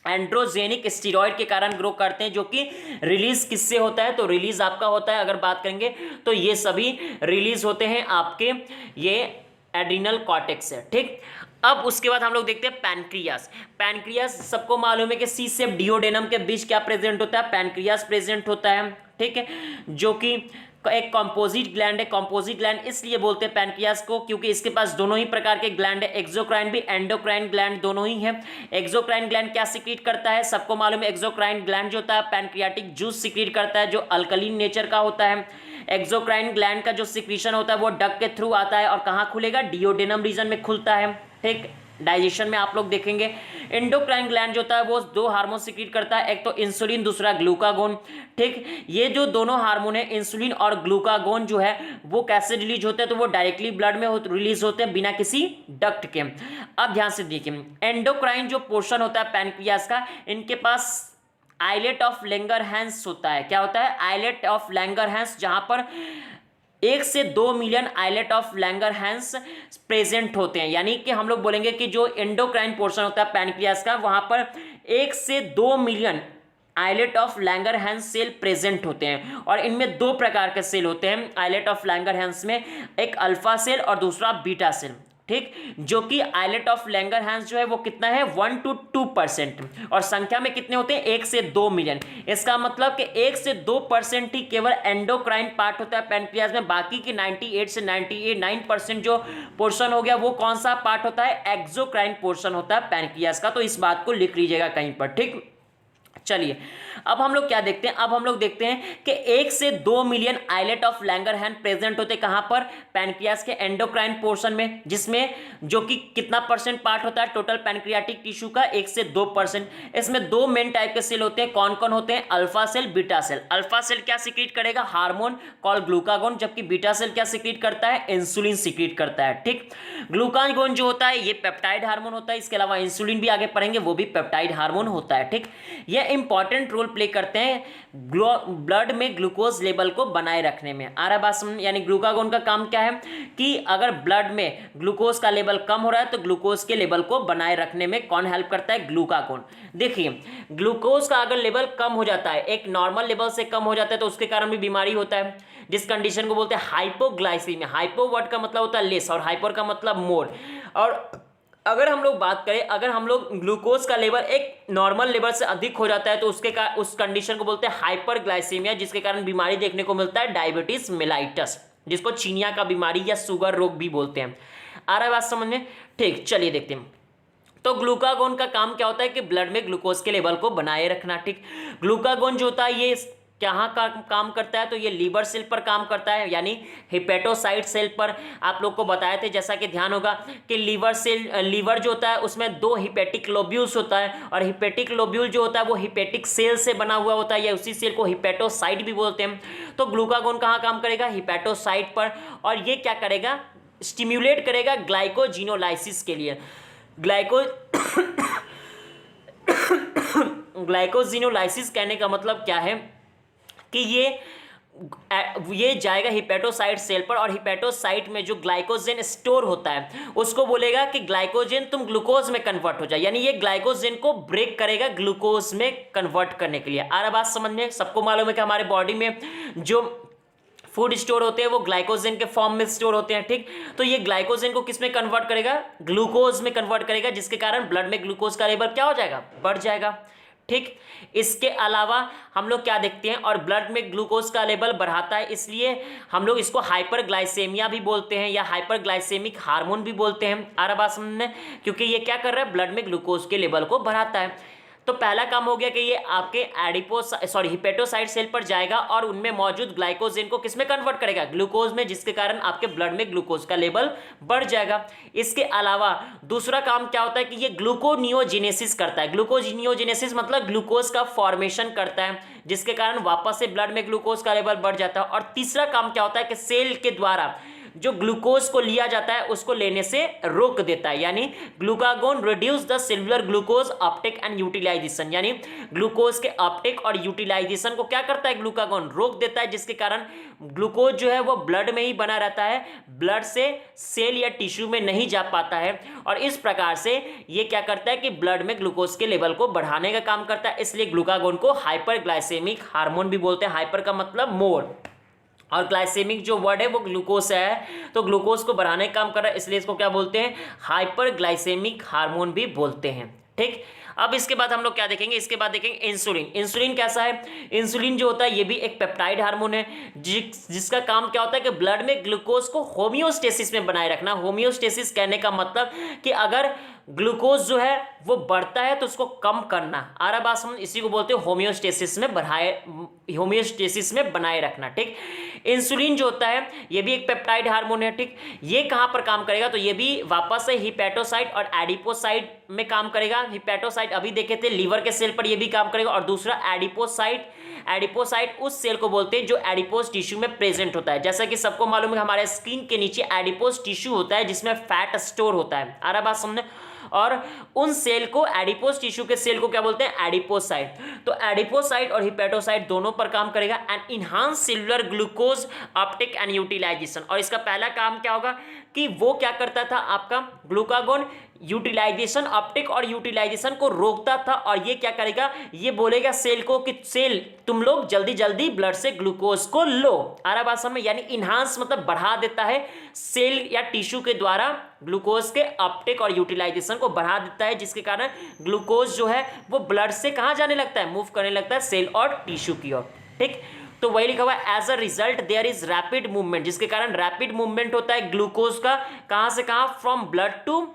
S1: एंड्रोजेनिक स्टीरॉइड के कारण ग्रो करते हैं, जो कि रिलीज किससे होता है, तो रिलीज आपका होता है, अगर बात करेंगे तो ये सभी रिलीज होते हैं आपके ये एड्रिनल कॉर्टेक्स से। ठीक, अब उसके बाद हम लोग देखते हैं पैनक्रियास। पैनक्रियास सबको मालूम है कि सी सेप डिओडेनम के बीच क्या प्रेजेंट होता है, पैनक्रियास प्रेजेंट होता है। ठीक है, जो कि एक कॉम्पोजिट ग्लैंड है। कॉम्पोजिट ग्लैंड इसलिए बोलते हैं पैनक्रियास को क्योंकि इसके पास दोनों ही प्रकार के ग्लैंड है, एक्सोक्राइन भी एंडोक्राइन ग्लैंड दोनों ही है। एक्सोक्राइन ग्लैंड क्या सिक्रीट करता है, सबको मालूम है एक्सोक्राइन ग्लैंड जो होता है पैनक्रियाटिक जूस सिक्रीट करता है जो अल्कलीन नेचर का होता है। एक्सोक्राइन ग्लैंड का जो सिक्रीशन होता है वो डक के थ्रू आता है और कहाँ खुलेगा, डिओडेनम रीजन में खुलता है। ठीक, डाइजेशन में आप लोग देखेंगे। एंडोक्राइन ग्लैंड जो होता है वो दो हार्मोन सिक्रीट करता है, एक तो इंसुलिन दूसरा ग्लूकागोन। ठीक, ये जो दोनों हार्मोन है इंसुलिन और ग्लूकागोन जो है वो कैसे रिलीज होते हैं, तो वो डायरेक्टली ब्लड में रिलीज होते हैं बिना किसी डक्ट के। अब ध्यान से देखिए, एंडोक्राइन जो पोर्शन होता है पैनक्रियास का, इनके पास आइलेट ऑफ लैंगरहैंस होता है। क्या होता है, आइलेट ऑफ लैंगरहैंस, जहां पर 1 से 2 million islet of Langerhans present होते हैं। यानी कि हम लोग बोलेंगे कि जो एंडोक्राइन पोर्शन होता है पैनक्रियास का, वहां पर 1 से 2 million islet of Langerhans cell present होते हैं। और इनमें दो प्रकार के सेल होते हैं आइलेट ऑफ लैंगरहैंस में, एक अल्फा सेल और दूसरा बीटा सेल। ठीक, जो कि आइलेट ऑफ लैंगरहैंस जो है वो कितना है, 1 to 2%, और संख्या में कितने होते हैं, 1 से 2 मिलियन। इसका मतलब कि 1 से 2% ही केवल एंडोक्राइन पार्ट होता है पैनक्रियास में, बाकी की 98 से 99% जो पोर्शन हो गया वो कौन सा पार्ट होता है, एक्सोक्राइन पोर्शन होता है पैनक्रियास का। तो इस बात को लिख लीजिएगा कहीं पर। ठीक, चलिए अब हम लोग क्या देखते हैं, अब हम लोग देखते हैं कि 1 से 2 million islet of Langerhans present होते कहां पर, पैनक्रियास के एंडोक्राइन पोर्शन में, जिसमें जो कि कितना परसेंट पार्ट होता है टोटल पैनक्रियाटिक टिश्यू का, 1 से 2%। इसमें दो मेन टाइप के सेल होते हैं, कौन कौन होते हैं, alpha cell beta cell. Alpha cell क्या सिक्रीट करेगा, हार्मोन कॉल्ड ग्लूकागोन, जबकि बीटा सेल क्या सिक्रीट करता है, इंसुलिन सिक्रीट करता है। ठीक, ग्लूकागोन जो होता है ये पेप्टाइड हार्मोन होता है, इसके अलावा इंसुलिन भी आगे पढ़ेंगे वो भी पेप्टाइड हार्मोन होता है। ठीक, यह इंपॉर्टेंट रोल प्ले करते हैं ब्लड में ग्लूकोज लेवल को बनाए रखने में। आ रहा बात समझ, यानी ग्लूकागोन का काम क्या है कि अगर ब्लड में ग्लूकोज का लेवल कम हो रहा है तो ग्लूकोज के लेवल को बनाए रखने में कौन हेल्प करता है, ग्लूकागोन। देखिए ग्लूकोज का अगर लेवल कम हो जाता है, एक नॉर्मल लेवल से कम हो जाता है, तो उसके कारण भी बीमारी होता है, जिस कंडीशन को बोलते हैं हाइपोग्लाइसीमिया। हाइपो वर्ड का मतलब होता है लेस और हाइपर का मतलब मोर। और अगर हम लोग बात करें, अगर हम लोग ग्लूकोज का लेवल एक नॉर्मल लेवल से अधिक हो जाता है तो उस कंडीशन को बोलते हैं हाइपरग्लाइसीमिया, जिसके कारण बीमारी देखने को मिलता है डायबिटीज मेलाइटस, जिसको चीनिया का बीमारी या शुगर रोग भी बोलते हैं। आ रहा है बात समझ में। ठीक, चलिए देखते हैं। तो ग्लूकागोन का काम क्या होता है कि ब्लड में ग्लूकोज के लेवल को बनाए रखना। ठीक, ग्लूकागोन जो होता है ये कहाँ का काम करता है, तो ये लीवर सेल पर काम करता है, यानी हिपेटोसाइट सेल पर। आप लोग को बताए थे, जैसा कि ध्यान होगा कि लीवर जो होता है उसमें 2 हिपेटिक लोब्यूल्स होता है, और हिपेटिक लोब्यूल जो होता है वो हिपेटिक सेल से बना हुआ होता है, या उसी सेल को हिपेटोसाइट भी बोलते हैं। तो ग्लूकागोन कहाँ काम करेगा, हिपेटोसाइट पर, और ये क्या करेगा, स्टिम्युलेट करेगा ग्लाइकोजिनोलाइसिस के लिए। ग्लाइकोजिनोलाइसिस कहने का मतलब क्या है कि ये ये जाएगा हिपेटोसाइट सेल पर, और हिपेटोसाइट में जो ग्लाइकोजन स्टोर होता है उसको बोलेगा कि ग्लाइकोजन तुम ग्लूकोज में कन्वर्ट हो जाए, यानी ये ग्लाइकोजन को ब्रेक करेगा ग्लूकोज में कन्वर्ट करने के लिए। आ रहा बात समझ में? सबको मालूम है कि हमारे बॉडी में जो फूड स्टोर होते हैं वो ग्लाइकोजन के फॉर्म में स्टोर होते हैं, ठीक। तो ये ग्लाइकोजन को किस में कन्वर्ट करेगा? ग्लूकोज में कन्वर्ट करेगा, जिसके कारण ब्लड में ग्लूकोज का लेवल क्या हो जाएगा? बढ़ जाएगा, ठीक। इसके अलावा हम लोग क्या देखते हैं, और ब्लड में ग्लूकोज का लेवल बढ़ाता है, इसलिए हम लोग इसको हाइपरग्लाइसेमिया भी बोलते हैं या हाइपरग्लाइसेमिक हार्मोन भी बोलते हैं। आ रहा बात समझ में? क्योंकि ये क्या कर रहा है? ब्लड में ग्लूकोज के लेवल को बढ़ाता है। तो पहला काम हो गया कि ये आपके हिपेटोसाइट सेल पर जाएगा और उनमें मौजूद ग्लाइकोजन को किसमें कन्वर्ट करेगा? ग्लूकोज में, जिसके कारण आपके ब्लड में ग्लूकोज का लेवल बढ़ जाएगा। इसके अलावा दूसरा काम क्या होता है कि ये ग्लूकोनियोजेनेसिस करता है। ग्लूकोनियोजेनेसिस मतलब ग्लूकोज का फॉर्मेशन करता है, जिसके कारण वापस से ब्लड में ग्लूकोज का लेवल बढ़ जाता है। और तीसरा काम क्या होता है कि सेल के द्वारा जो ग्लूकोज को लिया जाता है उसको लेने से रोक देता है, यानी glucagon reduce the cellular glucose uptake and utilisation, यानी ग्लूकोज के अपटेक और यूटिलाइजेशन को क्या करता है? ग्लूकागोन रोक देता है, जिसके कारण ग्लूकोज जो है वो ब्लड में ही बना रहता है, ब्लड से सेल या टिश्यू में नहीं जा पाता है। और इस प्रकार से ये क्या करता है कि ब्लड में ग्लूकोज के लेवल को बढ़ाने का काम करता है। इसलिए ग्लूकागोन को हाइपरग्लाइसेमिक हार्मोन भी बोलते हैं। हाइपर का मतलब मोर, और ग्लाइसेमिक जो वर्ड है वो ग्लूकोज है, तो ग्लूकोज को बढ़ाने का काम कर रहा है, इसलिए इसको क्या बोलते हैं? हाइपरग्लाइसेमिक हार्मोन भी बोलते हैं, ठीक। अब इसके बाद हम लोग क्या देखेंगे? इसके बाद देखेंगे इंसुलिन। इंसुलिन कैसा है? इंसुलिन जो होता है ये भी एक पेप्टाइड हार्मोन है, जिसका काम क्या होता है कि ब्लड में ग्लूकोज को होमियोस्टेसिस में बनाए रखना। होमियोस्टेसिस कहने का मतलब कि अगर ग्लूकोज जो है वो बढ़ता है तो उसको कम करना। आ रहा बात समझ? इसी को बोलते हैं होमियोस्टेसिस में बनाए रखना, ठीक। इंसुलिन जो होता है ये भी एक पेप्टाइड हार्मोन है, ठीक। ये कहां पर काम करेगा? तो ये भी वापस से हिपेटोसाइट और एडिपोसाइट में काम करेगा। हिपेटोसाइट अभी देखे थे लीवर के सेल पर, ये भी काम करेगा। और दूसरा एडिपोसाइट, एडिपोसाइट उस सेल को बोलते हैं जो एडिपोज टिश्यू में प्रेजेंट होता है। जैसा कि सबको मालूम है हमारे स्किन के नीचे एडिपोज टिश्यू होता है जिसमें फैट स्टोर होता है। आ रहा बात समझे? और उन सेल को, एडिपोज टिश्यू के सेल को क्या बोलते हैं? एडिपोसाइट। तो एडिपोसाइट और हिपेटोसाइट दोनों पर काम करेगा and enhance cellular glucose uptake and utilisation. और इसका पहला काम क्या होगा कि वो क्या करता था? आपका ग्लूकागोन यूटिलाइजेशन, अपटेक और यूटिलाइजेशन को रोकता था। और ये क्या करेगा? ये बोलेगा सेल को कि सेल तुम लोग जल्दी जल्दी ब्लड से ग्लूकोज को लो। आ रहा बात समझ? यानी इनहांस मतलब बढ़ा देता है, सेल या टिश्यू के द्वारा ग्लूकोज के अपटेक और यूटिलाइजेशन को बढ़ा देता है, जिसके कारण ग्लूकोज जो है वो ब्लड से कहां जाने लगता है? मूव करने लगता है सेल और टिश्यू की ओर, ठीक। तो वही लिखा हुआ है as a result there is rapid movement, जिसके कारण रैपिड मूवमेंट होता है ग्लूकोज का, कहां से कहां? फ्रॉम ब्लड टू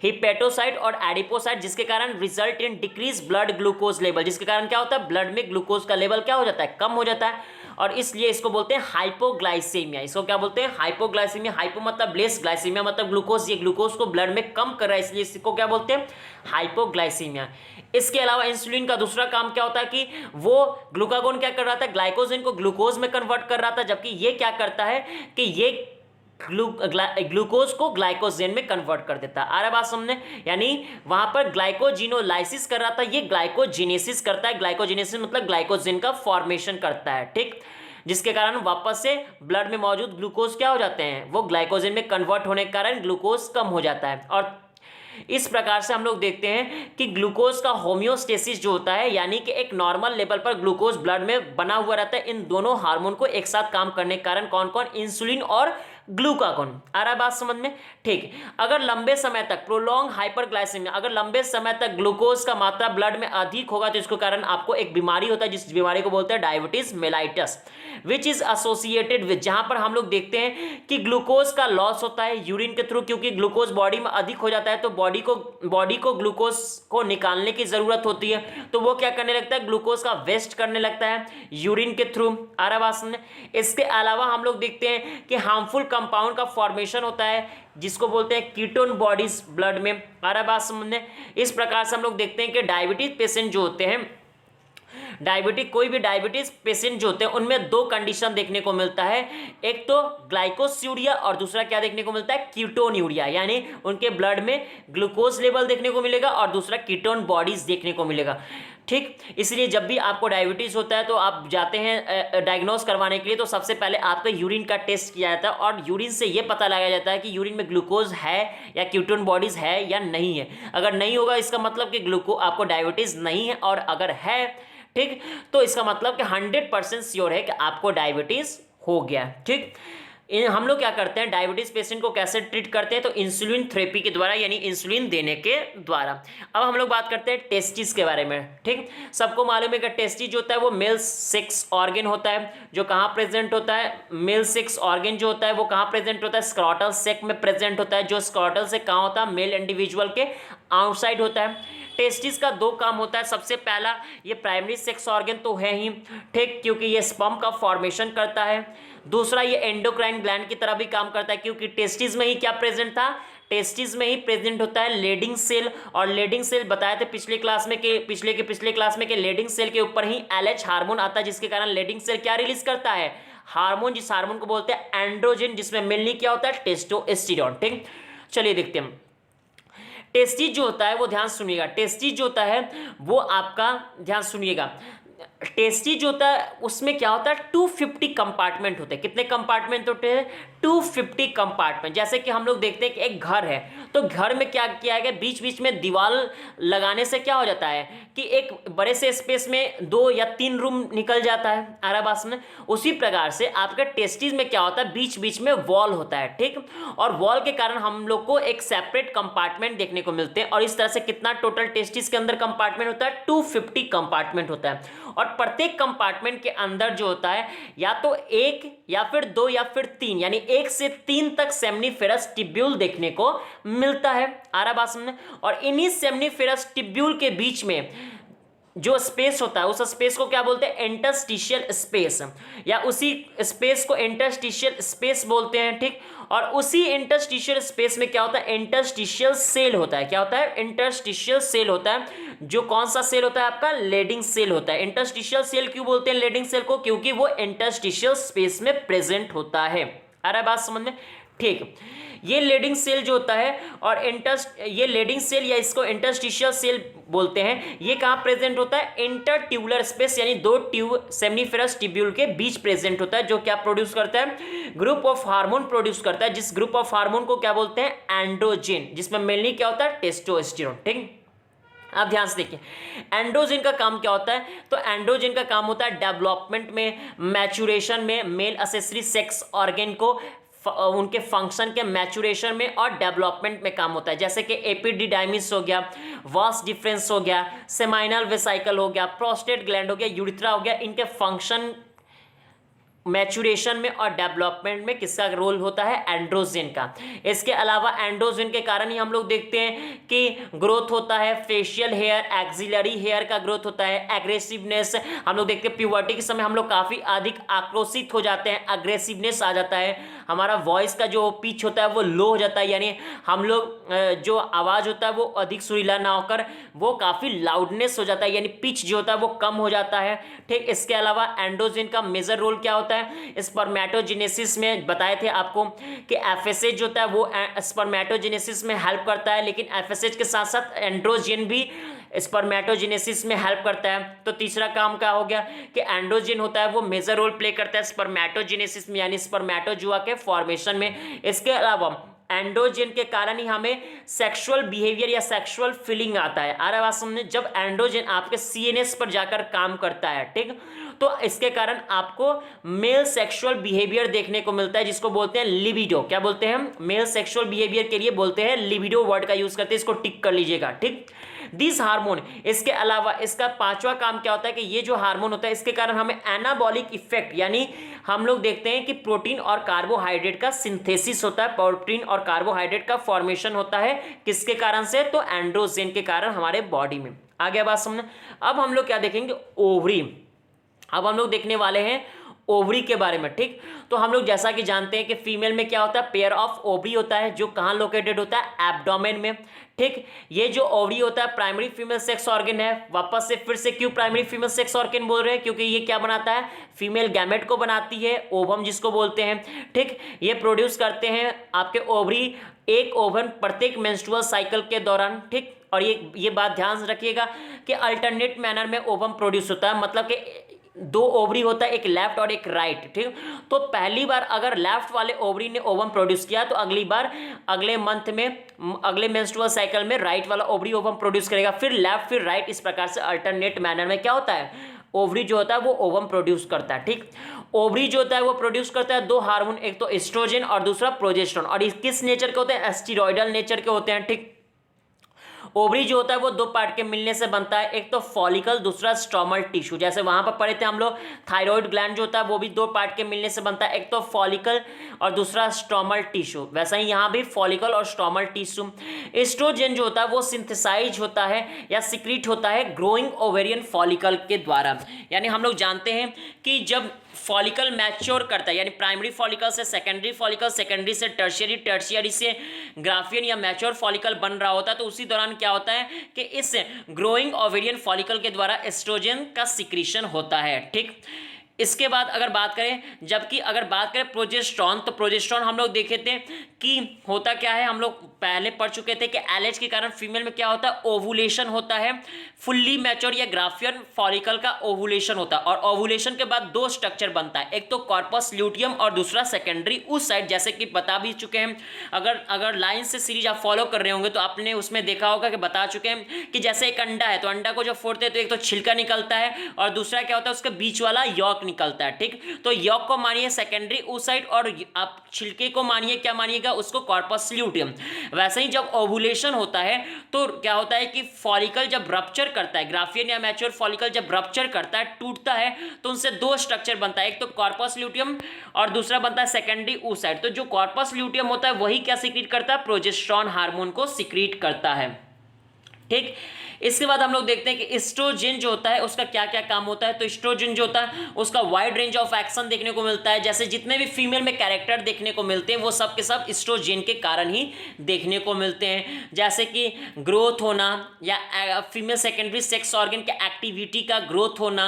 S1: हिपेटोसाइट और एडिपोसाइट, जिसके कारण result in decrease blood glucose level, जिसके कारण क्या होता है? ब्लड में ग्लूकोज का लेवल क्या हो जाता है? कम हो जाता है। और इसलिए इसको बोलते हैं हाइपोग्लाइसेमिया। इसको क्या बोलते हैं? हाइपोग्लाइसेमिया। हाइपो मतलब लेस, ग्लाइसेमिया मतलब ग्लूकोज। ये ग्लूकोज को ब्लड में कम कर रहा है, इसलिए इसको क्या बोलते हैं? हाइपोग्लाइसेमिया। इसके अलावा इंसुलिन का दूसरा काम क्या होता है कि वो ग्लूकागोन क्या कर रहा था? ग्लाइकोजन को ग्लूकोज में कन्वर्ट कर रहा था, जबकि ये क्या करता है कि ये ग्लूकोज को ग्लाइकोजेन में कन्वर्ट कर देता है। आ रहा बात समझने? यानी वहां पर ग्लाइकोजिनोलाइसिस कर रहा था, ये ग्लाइकोजिनेसिस करता है। ग्लाइकोजिनेसिस मतलब ग्लाइकोजेन का फॉर्मेशन करता है, ठीक, जिसके कारण वापस से ब्लड में मौजूद ग्लूकोज क्या हो जाते हैं? वो ग्लाइकोजेन में कन्वर्ट होने के कारण ग्लूकोज कम हो जाता है। और इस प्रकार से हम लोग देखते हैं कि ग्लूकोज का होमियोस्टेसिस जो होता है, यानी कि एक नॉर्मल लेवल पर ग्लूकोज ब्लड में बना हुआ रहता है। इन दोनों हार्मोन को एक साथ काम करने के कारण कौन कौन? इंसुलिन और ग्लूकागोन। आ रहा बात समझ में? ठीक। अगर लंबे समय तक प्रोलॉन्ग हाइपरग्लाइसेमिया, अगर लंबे समय तक ग्लूकोज का मात्रा ब्लड में अधिक होगा तो इसके कारण आपको एक बीमारी होता है, जिस बीमारी को बोलते हैं diabetes mellitus, which is associated with, जहां पर हम लोग देखते हैं कि ग्लूकोज का लॉस होता है यूरिन के थ्रू, क्योंकि ग्लूकोज बॉडी में अधिक हो जाता है तो बॉडी को ग्लूकोज को निकालने की जरूरत होती है, तो वो क्या करने लगता है? ग्लूकोज का वेस्ट करने लगता है यूरिन के थ्रू। आ रहा बात समझ? इसके अलावा हम लोग देखते हैं कि हार्मफुल कंपाउंड का फॉर्मेशन होता है, जिसको बोलते हैं कीटोन बॉडीज ब्लड में। आ रहा बात समझने? इस प्रकार से हम लोग देखते हैं कि डायबिटीज पेशेंट जो होते हैं, कोई भी डायबिटीज पेशेंट जो होते हैं उनमें दो कंडीशन देखने को मिलता है, एक तो ग्लाइकोस्यूरिया और दूसरा क्या देखने को मिलता है? कीटोन्यूरिया, यानी उनके ब्लड में ग्लूकोज लेवल देखने को मिलेगा और दूसरा कीटोन बॉडीज देखने को मिलेगा। ठीक। इसलिए जब भी आपको डायबिटीज़ होता है तो आप जाते हैं डायग्नोस करवाने के लिए, तो सबसे पहले आपका यूरिन का टेस्ट किया जाता है और यूरिन से ये पता लगाया जाता है कि यूरिन में ग्लूकोज है या कीटोन बॉडीज़ है या नहीं है। अगर नहीं होगा इसका मतलब कि आपको डायबिटीज़ नहीं है, और अगर है, ठीक, तो इसका मतलब कि 100% श्योर है कि आपको डायबिटीज़ हो गया। ठीक। हम लोग क्या करते हैं, डायबिटीज पेशेंट को कैसे ट्रीट करते हैं, तो इंसुलिन थेरेपी के द्वारा, यानी इंसुलिन देने के द्वारा। अब हम लोग बात करते हैं टेस्टिस के बारे में। ठीक, सबको मालूम है कि टेस्टिस जो होता है वो मेल सेक्स ऑर्गन होता है, जो कहाँ प्रेजेंट होता है, मेल सेक्स ऑर्गन जो होता है वो कहाँ प्रेजेंट होता है, स्क्रॉटल सेक में प्रेजेंट होता है, जो स्क्रॉटल से कहाँ होता है, मेल इंडिविजुअल के आउटसाइड होता है। टेस्टिस का दो काम होता है, सबसे पहला ये प्राइमरी सेक्स ऑर्गन तो है ही, ठीक, क्योंकि ये स्पर्म का फॉर्मेशन करता है। दूसरा ये एंडोक्राइन ग्लैंड की तरह भी काम करता है, क्योंकि टेस्टिस में ही क्या प्रेजेंट था, टेस्टिस में ही प्रेजेंट होता है लेडिंग सेल। और लेडिंग सेल बताए थे पिछले क्लास में कि पिछले क्लास में कि लेडिंग सेल के ऊपर ही LH हार्मोन आता है, जिसके कारण लेडिंग सेल क्या रिलीज करता है, हार्मोन, जिस हार्मोन को बोलते हैं एंड्रोजन, जिसमें मेनली क्या होता है, टेस्टोस्टेरोन। ठीक, चलिए देखते हैं। टेस्टिस जो होता है वो ध्यान सुनिएगा, टेस्टिस जो होता है वो आपका ध्यान सुनिएगा, टेस्टिस जो होता है उसमें क्या होता है, 250 कंपार्टमेंट होते हैं। कितने कंपार्टमेंट होते हैं, 250 कंपार्टमेंट। जैसे कि हम लोग देखते हैं कि एक घर है, तो घर में क्या किया गया, बीच बीच में दीवार लगाने से क्या हो जाता है कि एक बड़े से स्पेस में 2 या 3 रूम निकल जाता है, आराबास में। उसी प्रकार से आपके टेस्टिस में क्या होता है, बीच बीच में वॉल होता है। ठीक, और वॉल के कारण हम लोग को एक सेपरेट कंपार्टमेंट देखने को मिलते हैं। और इस तरह से कितना टोटल टेस्टिस के अंदर कंपार्टमेंट होता है, 250 कंपार्टमेंट होता है। और प्रत्येक कंपार्टमेंट के अंदर जो होता है या तो 1 या फिर 2 या फिर 3, यानी 1 से 3 तक सेमनीफेरस टिब्यूल देखने को मिलता है, आराबास में। और इन्हीं सेमनीफेरस टिब्यूल के बीच में जो स्पेस होता है उस स्पेस को क्या बोलते हैं, इंटरस्टिशियल स्पेस, या उसी स्पेस को इंटरस्टिशियल स्पेस बोलते हैं। ठीक, और उसी इंटरस्टिशियल स्पेस में क्या होता है, इंटरस्टिशियल सेल होता है। क्या होता है, इंटरस्टिशियल सेल होता है, जो कौन सा सेल होता है आपका, लेडिंग सेल होता है। इंटरस्टिशियल सेल क्यों बोलते हैं लेडिंग सेल को, क्योंकि वो इंटरस्टिशियल स्पेस में प्रेजेंट होता है। आ रहा है बात समझ में। ठीक, ये लेडिंग सेल जो होता है और ये लेडिंग सेल या इसको इंटरस्टिशियल सेल बोलते हैं, ये कहाँ प्रेजेंट होता है, इंटरट्यूबुलर स्पेस, यानी 2 सेमनीफेरस टिब्यूल के बीच प्रेजेंट होता है, जो क्या प्रोड्यूस करता है, ग्रुप ऑफ हार्मोन प्रोड्यूस करता है, जिस ग्रुप ऑफ हार्मोन को क्या बोलते हैं, एंड्रोजन, जिसमें मेनली क्या होता है, टेस्टोस्टेरोन। ठीक, अब ध्यान से देखिए एंड्रोजन का काम क्या होता है, तो एंड्रोजन का काम होता है डेवलपमेंट में, मैचुरेशन में, मेल एक्सेसरी सेक्स ऑर्गन को उनके फंक्शन के मैचुरेशन में और डेवलपमेंट में काम होता है। जैसे कि एपिडिडाइमिस हो गया, वास डिफरेंस हो गया, सेमाइनल वेसाइकल हो गया, प्रोस्टेट ग्लैंड हो गया, यूरिथ्रा हो गया, इनके फंक्शन मैचुरेशन में और डेवलपमेंट में किसका रोल होता है, एंड्रोजन का। इसके अलावा एंड्रोजन के कारण ही हम लोग देखते हैं कि ग्रोथ होता है, फेशियल हेयर, एक्सिलरी हेयर का ग्रोथ होता है, एग्रेसिवनेस हम लोग देखते हैं, प्यूबर्टी के समय हम लोग काफ़ी अधिक आक्रोशित हो जाते हैं, अग्रेसिवनेस आ जाता है, हमारा वॉइस का जो पिच होता है वो लो हो जाता है, यानी हम लोग जो आवाज़ होता है वो अधिक सुरीला ना होकर वो काफ़ी लाउडनेस हो जाता है, यानी पिच जो होता है वो कम हो जाता है। ठीक, इसके अलावा एंड्रोजन का मेजर रोल क्या होता है, स्पर्मेटोजेनेसिस में बताए थे आपको कि एफएसएच जो होता है वो स्पर्मेटोजेनेसिस में हेल्प करता है, लेकिन एफएसएच के साथ साथ एंड्रोजन भी स्पर्मेटोजेनेसिस में हेल्प करता है। तो तीसरा काम क्या हो गया कि एंड्रोजन होता है वो मेजर रोल प्ले करता है स्पर्मेटोजेनेसिस में, यानी स्पर्मेटोजुआ के फॉर्मेशन में। इसके अलावा एंड्रोजन के कारण ही हमें सेक्सुअल बिहेवियर या सेक्सुअल फीलिंग आता है। आ रहा बात समझे, जब एंड्रोजन आपके सीएनएस पर जाकर काम करता है, ठीक, तो इसके कारण आपको मेल सेक्सुअल बिहेवियर देखने को मिलता है, जिसको बोलते हैं लिबिडो। क्या बोलते हैं, मेल सेक्सुअल बिहेवियर के लिए बोलते हैं लिबिडो वर्ड का यूज करते हैं, इसको टिक कर लीजिएगा। ठीक, दिस हार्मोन, इसके अलावा इसका पांचवा काम क्या होता है कि ये जो हार्मोन होता है इसके कारण हमें एनाबॉलिक इफेक्ट, यानी हम लोग देखते हैं कि प्रोटीन और कार्बोहाइड्रेट का सिंथेसिस होता है, प्रोटीन और कार्बोहाइड्रेट का फॉर्मेशन होता है, किसके कारण से, तो एंड्रोजन के कारण हमारे बॉडी में। आगे बात समझना। अब हम लोग क्या देखेंगे, ओवरी। अब हम लोग देखने वाले हैं ओवरी के बारे में। ठीक, तो हम लोग जैसा कि जानते हैं कि फीमेल में क्या होता है, पेयर ऑफ ओवरी होता है, जो कहाँ लोकेटेड होता है, एब्डोमेन में। ठीक, ये जो ओवरी होता है प्राइमरी फीमेल सेक्स ऑर्गन है। वापस से फिर से क्यों प्राइमरी फीमेल सेक्स ऑर्गन बोल रहे हैं, क्योंकि ये क्या बनाता है, फीमेल गैमेट को बनाती है, ओवम जिसको बोलते हैं। ठीक, ये प्रोड्यूस करते हैं आपके ओवरी, एक ओवम प्रत्येक मेंस्ट्रुअल साइकिल के दौरान। ठीक, और ये बात ध्यान रखिएगा कि अल्टरनेट मैनर में ओवम प्रोड्यूस होता है, मतलब कि दो ओवरी होता है, एक लेफ्ट और एक राइट, ठीक। तो पहली बार अगर लेफ्ट वाले ओवरी ने ओवम प्रोड्यूस किया तो अगली बार अगले मंथ में, अगले मेंस्ट्रुअल साइकिल में राइट वाला ओवरी ओवम प्रोड्यूस करेगा, फिर लेफ्ट फिर राइट। इस प्रकार से अल्टरनेट मैनर में क्या होता है, ओवरी जो होता है वो ओवम प्रोड्यूस करता है, ठीक। ओवरी जो होता है वो प्रोड्यूस करता है दो हार्मोन, एक तो एस्ट्रोजन और दूसरा प्रोजेस्टेरोन, और ये किस नेचर के होते हैं, एस्टेरॉयडल नेचर के होते हैं, ठीक। ओवरी जो होता है वो दो पार्ट के मिलने से बनता है, एक तो फॉलिकल, दूसरा स्ट्रोमल टिश्यू। जैसे वहां पर पढ़े थे हम लोग, थायराइड ग्लैंड जो होता है वो भी दो पार्ट के मिलने से बनता है, एक तो फॉलिकल और दूसरा स्ट्रोमल टिश्यू। वैसा ही यहाँ भी फॉलिकल और स्ट्रोमल टिश्यू। एस्ट्रोजन जो होता है वो सिंथेसाइज होता है या सिक्रीट होता है ग्रोइंग ओवेरियन फॉलिकल के द्वारा। यानी हम लोग जानते हैं कि जब फॉलिकल मैच्योर करता है, यानी प्राइमरी फॉलिकल से सेकेंडरी फॉलिकल, सेकेंडरी से टर्शियरी, टर्शियरी से ग्राफियन या मैच्योर फॉलिकल बन रहा होता है, तो उसी दौरान क्या होता है कि इस ग्रोइंग ओवेरियन फॉलिकल के द्वारा एस्ट्रोजन का सिक्रीशन होता है, ठीक। इसके बाद अगर बात करें, जबकि अगर बात करें प्रोजेस्टेरोन, तो प्रोजेस्टेरोन हम लोग देखे थे कि होता क्या है, हम लोग पहले पढ़ चुके थे कि एलएच के कारण फीमेल में क्या होता है, ओवुलेशन होता है, फुल्ली मैच्योर या ग्राफियन फॉलिकल का ओवुलेशन होता है, और ओवुलेशन के बाद दो स्ट्रक्चर बनता है, एक तो कॉर्पस ल्यूटियम और दूसरा सेकेंडरी उस साइड। जैसे कि बता भी चुके हैं, अगर लाइन से सीरीज आप फॉलो कर रहे होंगे तो आपने उसमें देखा होगा कि बता चुके हैं कि जैसे एक अंडा है, तो अंडा को जब फोड़ते हैं तो एक तो छिलका निकलता है और दूसरा क्या होता है, उसके बीच वाला यॉक निकलता है, ठीक। तो यॉक को मानिए सेकेंडरी उस साइड, और आप छिलके को मानिए क्या मानिएगा, उसको कॉर्पस ल्यूटियम। वैसे ही जब ओवुलेशन होता है तो क्या होता है कि फॉलिकल जब रप्चर करता है, ग्राफियन या मैच्योर फॉलिकल जब रप्चर करता है, टूटता है, तो उनसे दो स्ट्रक्चर बनता है, एक तो कॉर्पस ल्यूटियम और दूसरा बनता है सेकेंडरी उस साइड। तो जो कॉर्पस ल्यूटियम होता है वही क्या सिक्रीट करता है, प्रोजेस्टेरोन हार्मोन को सिक्रीट करता है, ठीक। इसके बाद हम लोग देखते हैं कि एस्ट्रोजन जो होता है उसका क्या क्या काम होता है। तो एस्ट्रोजन जो होता है उसका वाइड रेंज ऑफ एक्शन देखने को मिलता है। जैसे जितने भी फीमेल में कैरेक्टर देखने को मिलते हैं वो सब के सब एस्ट्रोजन के कारण ही देखने को मिलते हैं। जैसे कि ग्रोथ होना, या फीमेल सेकेंडरी सेक्स ऑर्गन के एक्टिविटी का ग्रोथ होना,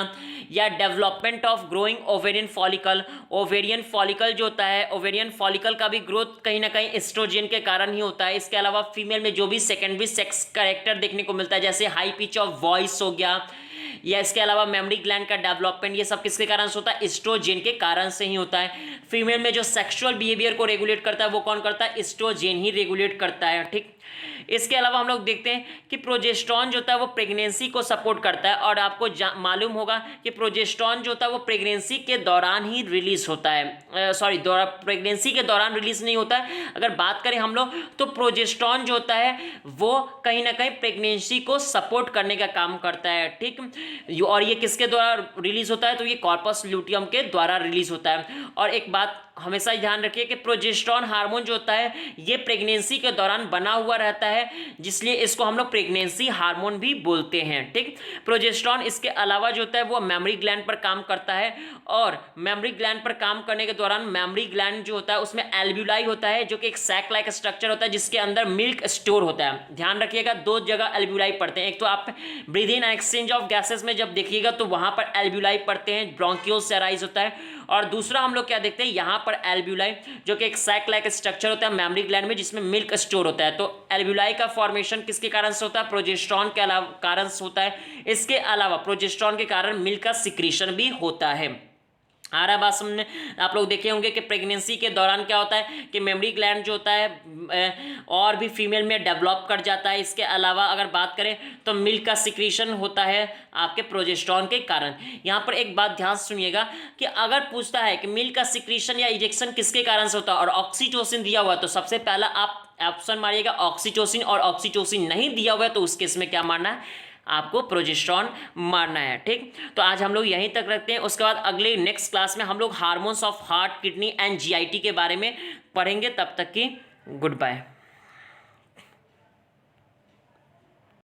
S1: या development of growing ovarian follicle. Ovarian follicle जो होता है, ओवेरियन फॉलिकल का भी ग्रोथ कहीं ना कहीं एस्ट्रोजन के कारण ही होता है। इसके अलावा फीमेल में जो भी सेकेंडरी सेक्स कैरेक्टर देखने को मिलता है, जैसे हाई पिच ऑफ वॉइस हो गया, या इसके अलावा मेमोरी ग्लैंड का डेवलपमेंट, ये सब किसके कारण से होता है, एस्ट्रोजन के कारण से ही होता है। फीमेल में जो सेक्सुअल बिहेवियर को रेगुलेट करता है वो कौन करता है, एस्ट्रोजन ही रेगुलेट करता है, ठीक। इसके अलावा हम लोग देखते हैं कि प्रोजेस्टेरोन जो होता है वो प्रेगनेंसी को सपोर्ट करता है, और आपको मालूम होगा कि प्रोजेस्टेरोन जो होता है वो प्रेगनेंसी के दौरान ही रिलीज होता है, प्रेगनेंसी के दौरान रिलीज नहीं होता है। अगर बात करें हम लोग तो प्रोजेस्टेरोन जो होता है वो कहीं ना कहीं प्रेगनेंसी को सपोर्ट करने का काम करता है, ठीक। और ये किसके द्वारा रिलीज होता है, तो ये कॉर्पस ल्यूटियम के द्वारा रिलीज होता है। और एक बात हमेशा ध्यान रखिए कि प्रोजेस्टेरोन हार्मोन जो होता है ये प्रेगनेंसी के दौरान बना हुआ रहता है, जिसलिए इसको हम लोग प्रेगनेंसी हार्मोन भी बोलते हैं, ठीक। प्रोजेस्टेरोन इसके अलावा जो होता है वो मेमोरी ग्लैंड पर काम करता है, और मेमोरी ग्लैंड पर काम करने के दौरान मेमोरी ग्लैंड जो होता है उसमें एल्ब्यूलाई होता है, जो कि एक सैक लाइक स्ट्रक्चर होता है जिसके अंदर मिल्क स्टोर होता है। ध्यान रखिएगा, दो जगह एल्ब्यूलाई पढ़ते हैं, एक तो आप breathe in exchange of gases में जब देखिएगा तो वहां पर एल्ब्यूलाई पढ़ते हैं, ब्रोंकियोल से अराइज होता है। और दूसरा हम लोग क्या देखते हैं, यहाँ पर एल्ब्यूलाई जो कि एक सैक लाइक स्ट्रक्चर होता है मेमोरी ग्लैंड में जिसमें मिल्क स्टोर होता है। तो एल्ब्यूलाई का फॉर्मेशन किसके कारण से होता है, प्रोजेस्टेरोन के कारण से होता है। इसके अलावा प्रोजेस्टेरोन के कारण मिल्क का सिक्रीशन भी होता है। आ रहा बात समझ में। आप लोग देखे होंगे कि प्रेगनेंसी के दौरान क्या होता है कि मेमोरी ग्लैंड जो होता है और भी फीमेल में डेवलप कर जाता है। इसके अलावा अगर बात करें तो मिल्क का सिक्रीशन होता है आपके प्रोजेस्टेरोन के कारण। यहाँ पर एक बात ध्यान सुनिएगा कि अगर पूछता है कि मिल्क का सिक्रीशन या इजेक्शन किसके कारण से होता है और ऑक्सीटोसिन दिया हुआ है, तो सबसे पहला आप ऑप्शन मारिएगा ऑक्सीटोसिन, और ऑक्सीटोसिन नहीं दिया हुआ है तो उस केस में क्या मारना है, आपको प्रोजेस्टेरोन मारना है, ठीक। तो आज हम लोग यहीं तक रखते हैं। उसके बाद अगले नेक्स्ट क्लास में हम लोग hormones of heart, kidney and GIT के बारे में पढ़ेंगे। तब तक की गुड बाय।